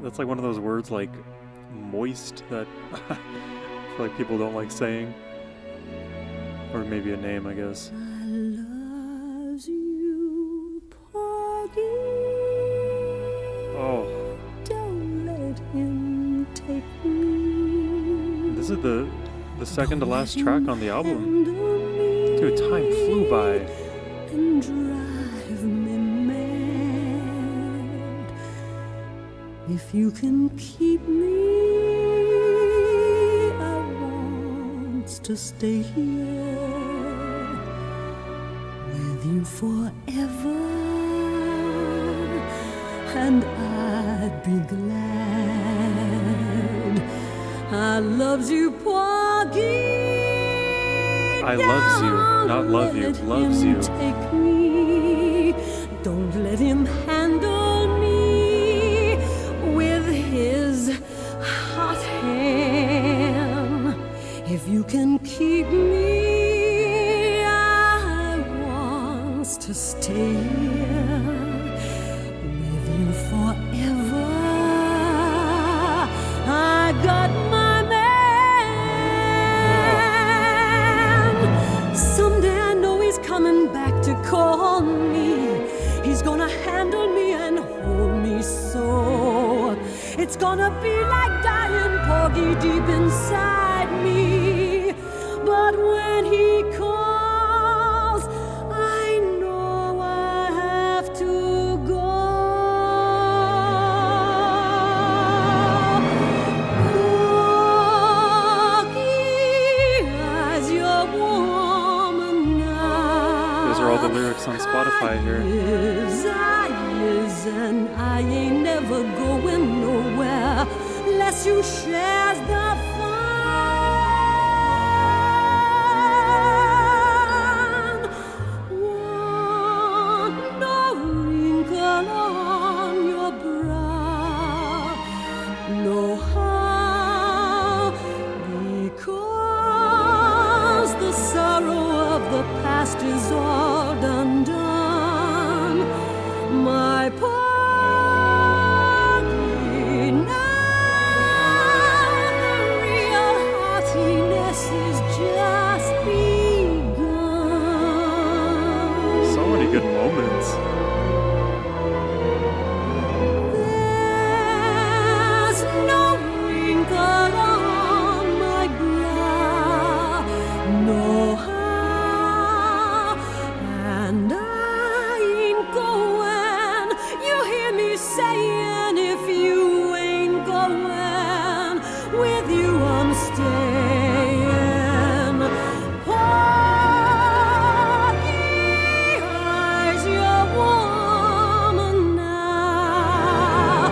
That's like one of those words like moist that I feel like people don't like saying. Or maybe a name, I guess. I loves you, porgy. Oh, Don't let him take me. this is the second to last track on the album. Handle me Dude, time flew by. and drive me mad. If you can keep me, I want to stay here with you forever, and I'd be glad. I loves you, porgy. I loves you, not love you, Don't let loves him you. Take me. Don't let him handle me with his hot hand. If you can keep me, I want to stay here with you forever. I got my man. Someday I know he's coming back to call me. He's gonna handle me and hold me so. It's gonna be like dying porgy deep inside me. But when he calls, I know I have to go. Porgy, as your woman now. Those are all the lyrics on Spotify here. And I ain't never going nowhere unless you share the fun. Want no wrinkle on your brow, no how, because the sorrow of the past is all done. My porgy, now the real happiness is just begun. So many good moments. There's no wrinkle on my brow, no how, and I ain't going. You hear me saying, if you ain't going, with you I'm staying. Porgy, eyes your woman now,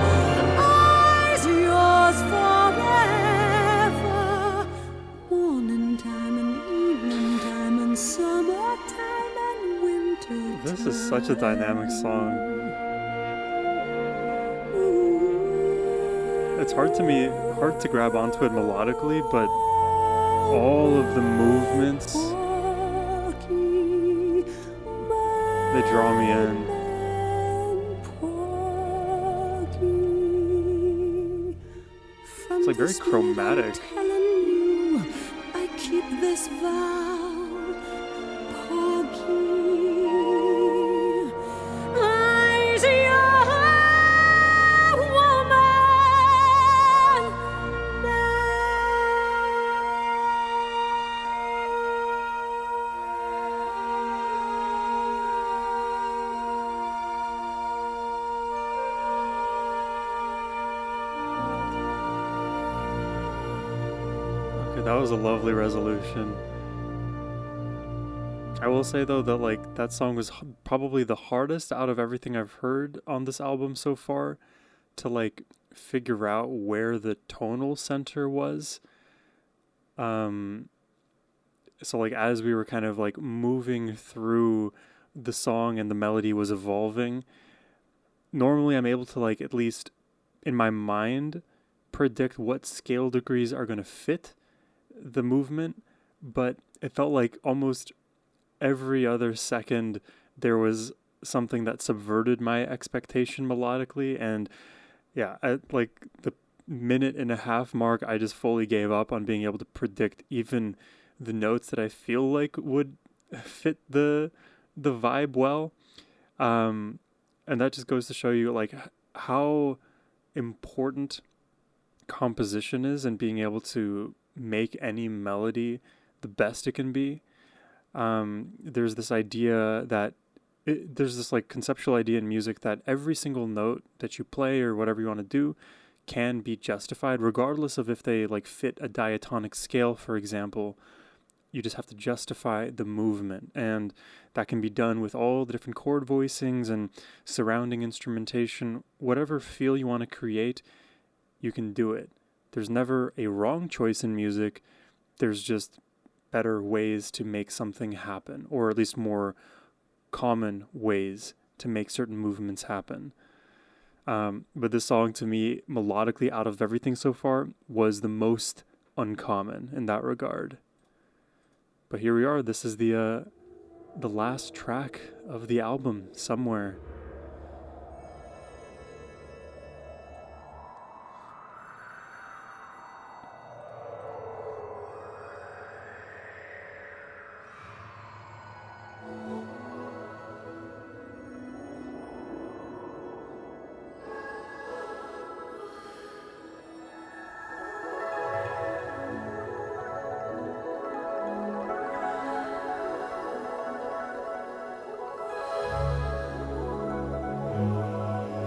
eyes yours forever. Morning time and evening time and summertime and winter. This is such a dynamic song. It's hard to grab onto it melodically, but all of the movements, they draw me in. It's like very chromatic. I keep this vow, that was a lovely resolution. I will say though that like that song was probably the hardest out of everything I've heard on this album so far to like figure out where the tonal center was. So like as we were kind of like moving through the song and the melody was evolving, normally I'm able to like at least in my mind predict what scale degrees are going to fit the movement, but it felt like almost every other second there was something that subverted my expectation melodically, and yeah, at like the minute and a half mark I just fully gave up on being able to predict even the notes that I feel like would fit the vibe well. And that just goes to show you like how important composition is and being able to make any melody the best it can be. There's this idea that there's this like conceptual idea in music that every single note that you play or whatever you want to do can be justified regardless of if they like fit a diatonic scale, for example. You just have to justify the movement, and that can be done with all the different chord voicings and surrounding instrumentation. Whatever feel you want to create, you can do it. There's never a wrong choice in music. There's just better ways to make something happen, or at least more common ways to make certain movements happen. But this song, to me, melodically, out of everything so far, was the most uncommon in that regard. But here we are. This is the last track of the album, Somewhere.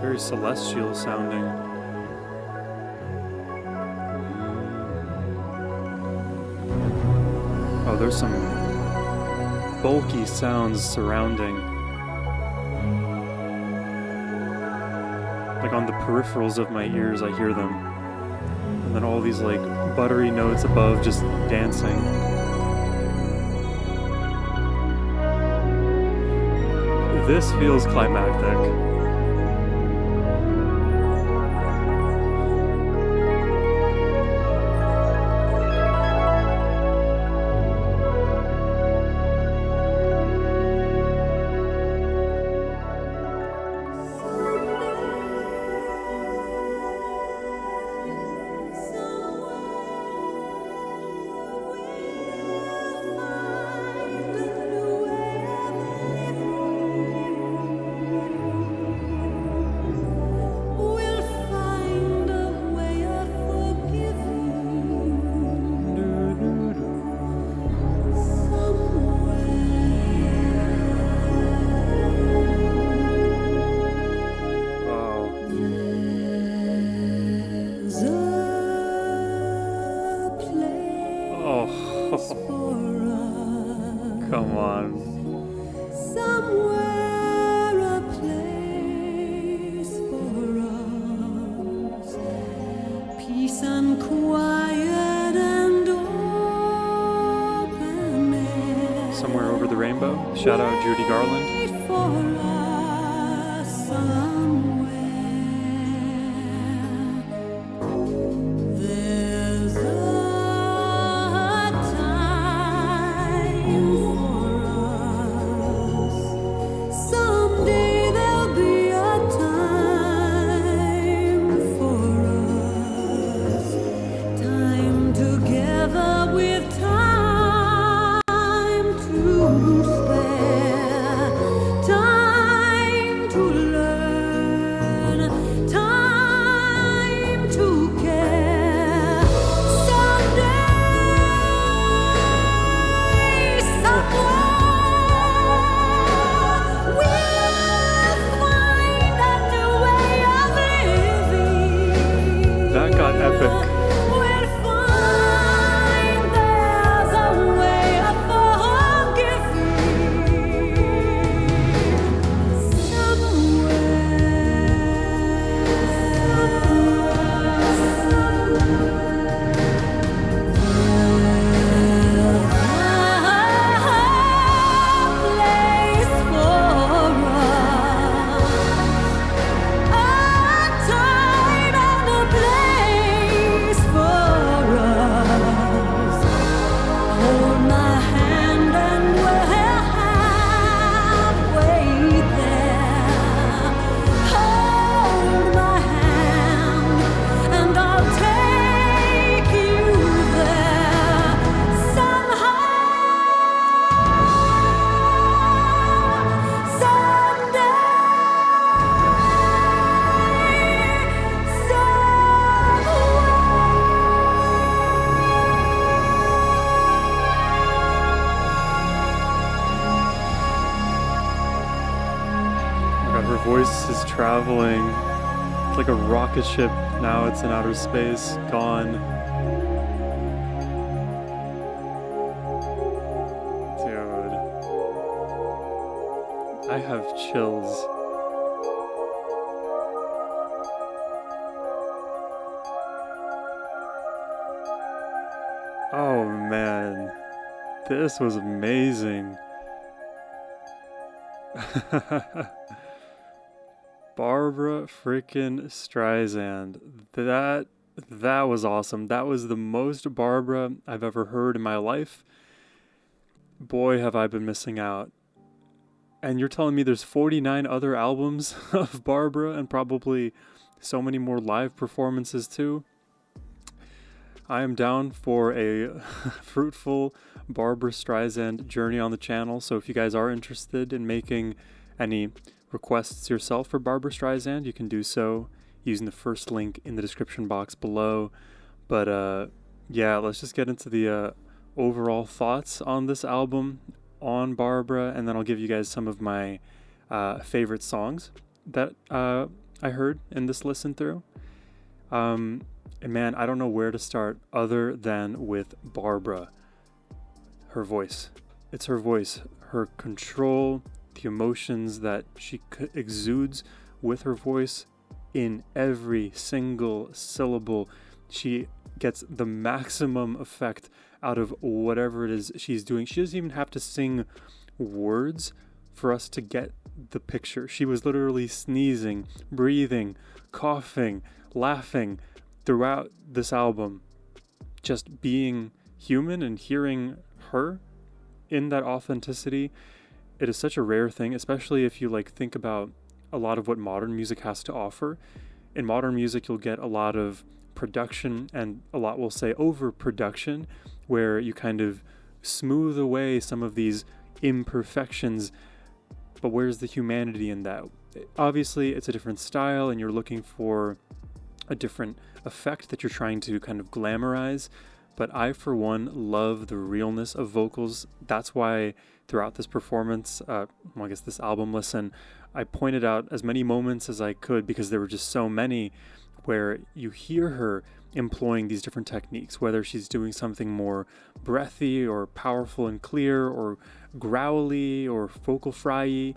Very celestial sounding. Oh, there's some bulky sounds surrounding. Like on the peripherals of my ears, I hear them. And then all these like buttery notes above just dancing. This feels climactic. Come on. Somewhere a place for us, peace and quiet and open air. Somewhere Over the Rainbow. Shout out Judy Garland. Wait for us somewhere. There's a time for us. Someday there'll be a time for us. Time together with time to spare. Time to learn. Time to care. Someday, somewhere, we'll find a new way of living. That got epic. We'll find the traveling. It's like a rocket ship. Now it's in outer space, gone. Dude. I have chills. Oh man. This was amazing. Barbra freaking Streisand. That was awesome. That was the most Barbra I've ever heard in my life. Boy, have I been missing out. And you're telling me there's 49 other albums of Barbra and probably so many more live performances too? I am down for a fruitful Barbra Streisand journey on the channel, so if you guys are interested in making any requests yourself for Barbra Streisand, you can do so using the first link in the description box below. But yeah, let's just get into the overall thoughts on this album, on Barbra, and then I'll give you guys some of my favorite songs that I heard in this listen through. And man, I don't know where to start other than with Barbra. Her voice. It's her voice, her control, the emotions that she exudes with her voice in every single syllable. She gets the maximum effect out of whatever it is she's doing. She doesn't even have to sing words for us to get the picture. She was literally sneezing, breathing, coughing, laughing throughout this album, just being human and hearing her in that authenticity. It is such a rare thing, especially if you like think about a lot of what modern music has to offer. In modern music, you'll get a lot of production and a lot, we'll say, overproduction, where you kind of smooth away some of these imperfections. But where's the humanity in that? Obviously, it's a different style and you're looking for a different effect that you're trying to kind of glamorize. But I, for one, love the realness of vocals. That's why throughout this performance, I guess this album listen, I pointed out as many moments as I could because there were just so many where you hear her employing these different techniques, whether she's doing something more breathy or powerful and clear or growly or vocal fry-y.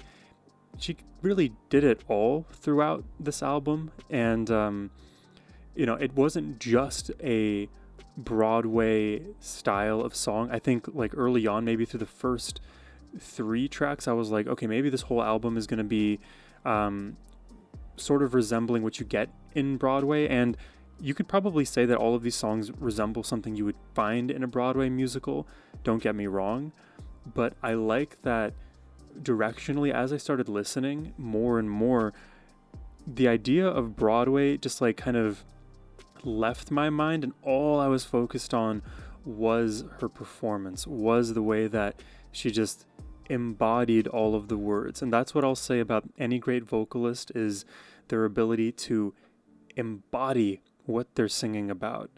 She really did it all throughout this album. And, it wasn't just a Broadway style of song. I think like early on, maybe through the first 3 tracks, I was like, okay, maybe this whole album is going to be sort of resembling what you get in Broadway. And you could probably say that all of these songs resemble something you would find in a Broadway musical. Don't get me wrong. But I like that directionally, as I started listening more and more, the idea of Broadway just like kind of left my mind, and all I was focused on was her performance, was the way that she just embodied all of the words. And that's what I'll say about any great vocalist, is their ability to embody what they're singing about.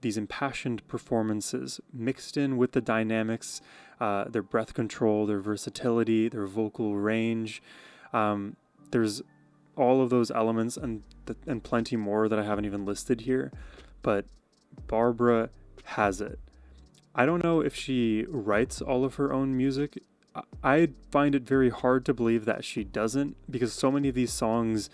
These impassioned performances mixed in with the dynamics, their breath control, their versatility, their vocal range. There's all of those elements and plenty more that I haven't even listed here, but Barbra has it. I don't know if she writes all of her own music. I find it very hard to believe that she doesn't, because so many of these songs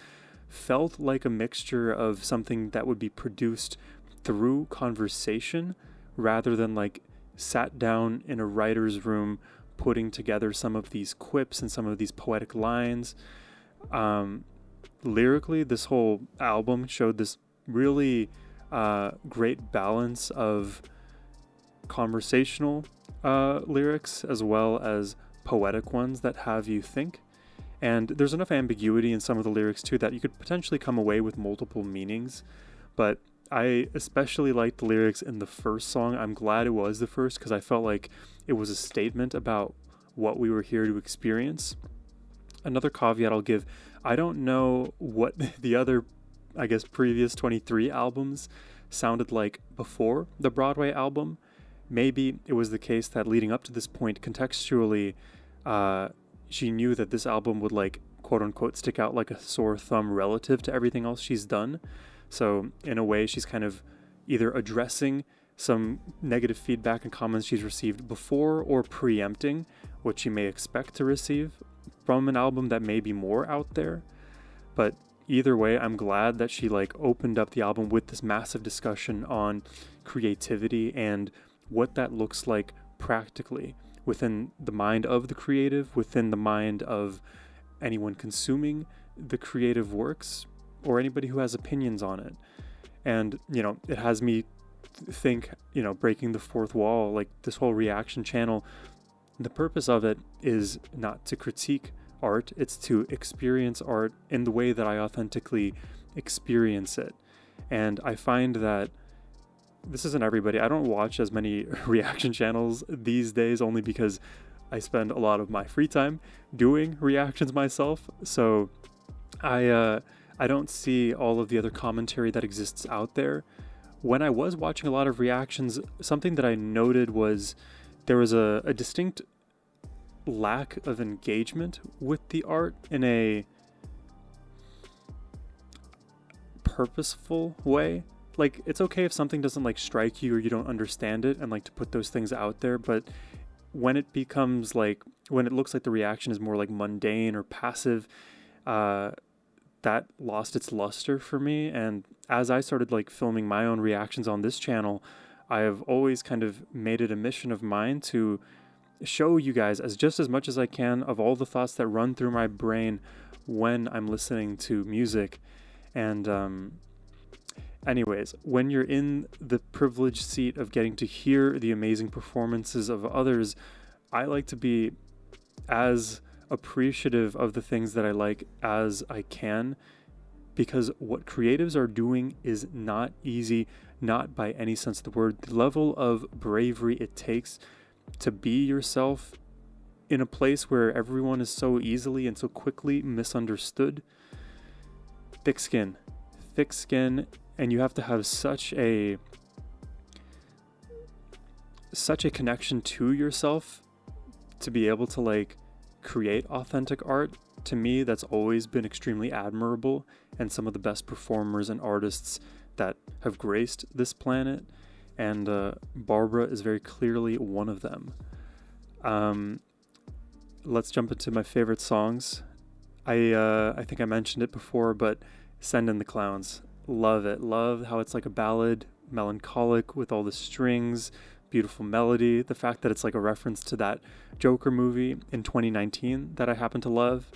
felt like a mixture of something that would be produced through conversation rather than like sat down in a writer's room putting together some of these quips and some of these poetic lines. Lyrically, this whole album showed this really great balance of conversational lyrics as well as poetic ones that have you think. And there's enough ambiguity in some of the lyrics too that you could potentially come away with multiple meanings. But I especially liked the lyrics in the first song. I'm glad it was the first, because I felt like it was a statement about what we were here to experience. Another caveat I'll give, I don't know what the other, I guess, previous 23 albums sounded like before the Broadway album. Maybe it was the case that leading up to this point, contextually, she knew that this album would like quote unquote stick out like a sore thumb relative to everything else she's done. So in a way, she's kind of either addressing some negative feedback and comments she's received before, or preempting what she may expect to receive from an album that may be more out there. But either way, I'm glad that she like opened up the album with this massive discussion on creativity and what that looks like practically within the mind of the creative, within the mind of anyone consuming the creative works, or anybody who has opinions on it. And, you know, it has me think, you know, breaking the fourth wall, like this whole reaction channel, the purpose of it is not to critique art, it's to experience art in the way that I authentically experience it. And I find that this isn't everybody. I don't watch as many reaction channels these days, only because I spend a lot of my free time doing reactions myself. So I don't see all of the other commentary that exists out there. When I was watching a lot of reactions, something that I noted was there was a distinct lack of engagement with the art in a purposeful way. Like, it's okay if something doesn't like strike you or you don't understand it, and like to put those things out there, but when it becomes like, when it looks like the reaction is more like mundane or passive, that lost its luster for me. And as I started like filming my own reactions on this channel, I have always kind of made it a mission of mine to show you guys as much as I can of all the thoughts that run through my brain when I'm listening to music. And anyways, when you're in the privileged seat of getting to hear the amazing performances of others, I like to be as appreciative of the things that I like as I can, because what creatives are doing is not easy, not by any sense of the word. The level of bravery it takes to be yourself in a place where everyone is so easily and so quickly misunderstood. Thick skin, and you have to have such a connection to yourself to be able to like create authentic art. To me, that's always been extremely admirable, and some of the best performers and artists that have graced this planet, and Barbra is very clearly one of them. Let's jump into my favorite songs. I think I mentioned it before, but Send in the Clowns. Love it. Love how it's like a ballad, melancholic with all the strings, beautiful melody. The fact that it's like a reference to that Joker movie in 2019 that I happen to love,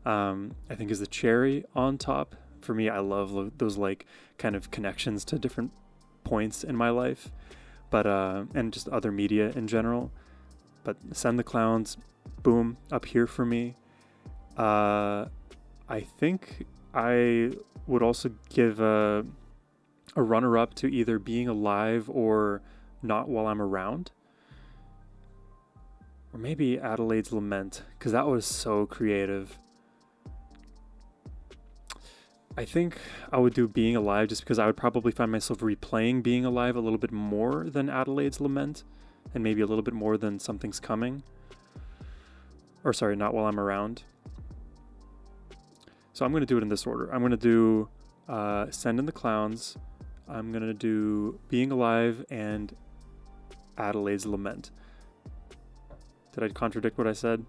I think is the cherry on top. For me, I love those like kind of connections to different points in my life, but and just other media in general. But Send the Clowns, boom, up here for me. I think I would also give a runner-up to either Being Alive or Not While I'm Around, or maybe Adelaide's Lament, because that was so creative. I think I would do Being Alive just because I would probably find myself replaying Being Alive a little bit more than Adelaide's Lament, and maybe a little bit more than Something's Coming. Or sorry, Not While I'm Around. So I'm going to do it in this order. I'm going to do Send in the Clowns, I'm going to do Being Alive, and Adelaide's Lament. Did I contradict what I said?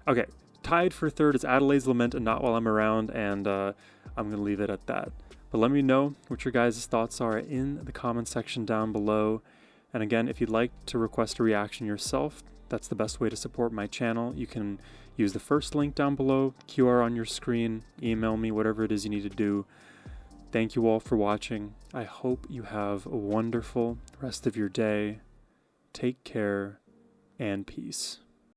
Okay, tied for third is Adelaide's Lament and Not While I'm Around, and I'm going to leave it at that. But let me know what your guys' thoughts are in the comment section down below. And again, if you'd like to request a reaction yourself, that's the best way to support my channel. You can use the first link down below, QR on your screen, email me, whatever it is you need to do. Thank you all for watching. I hope you have a wonderful rest of your day. Take care and peace.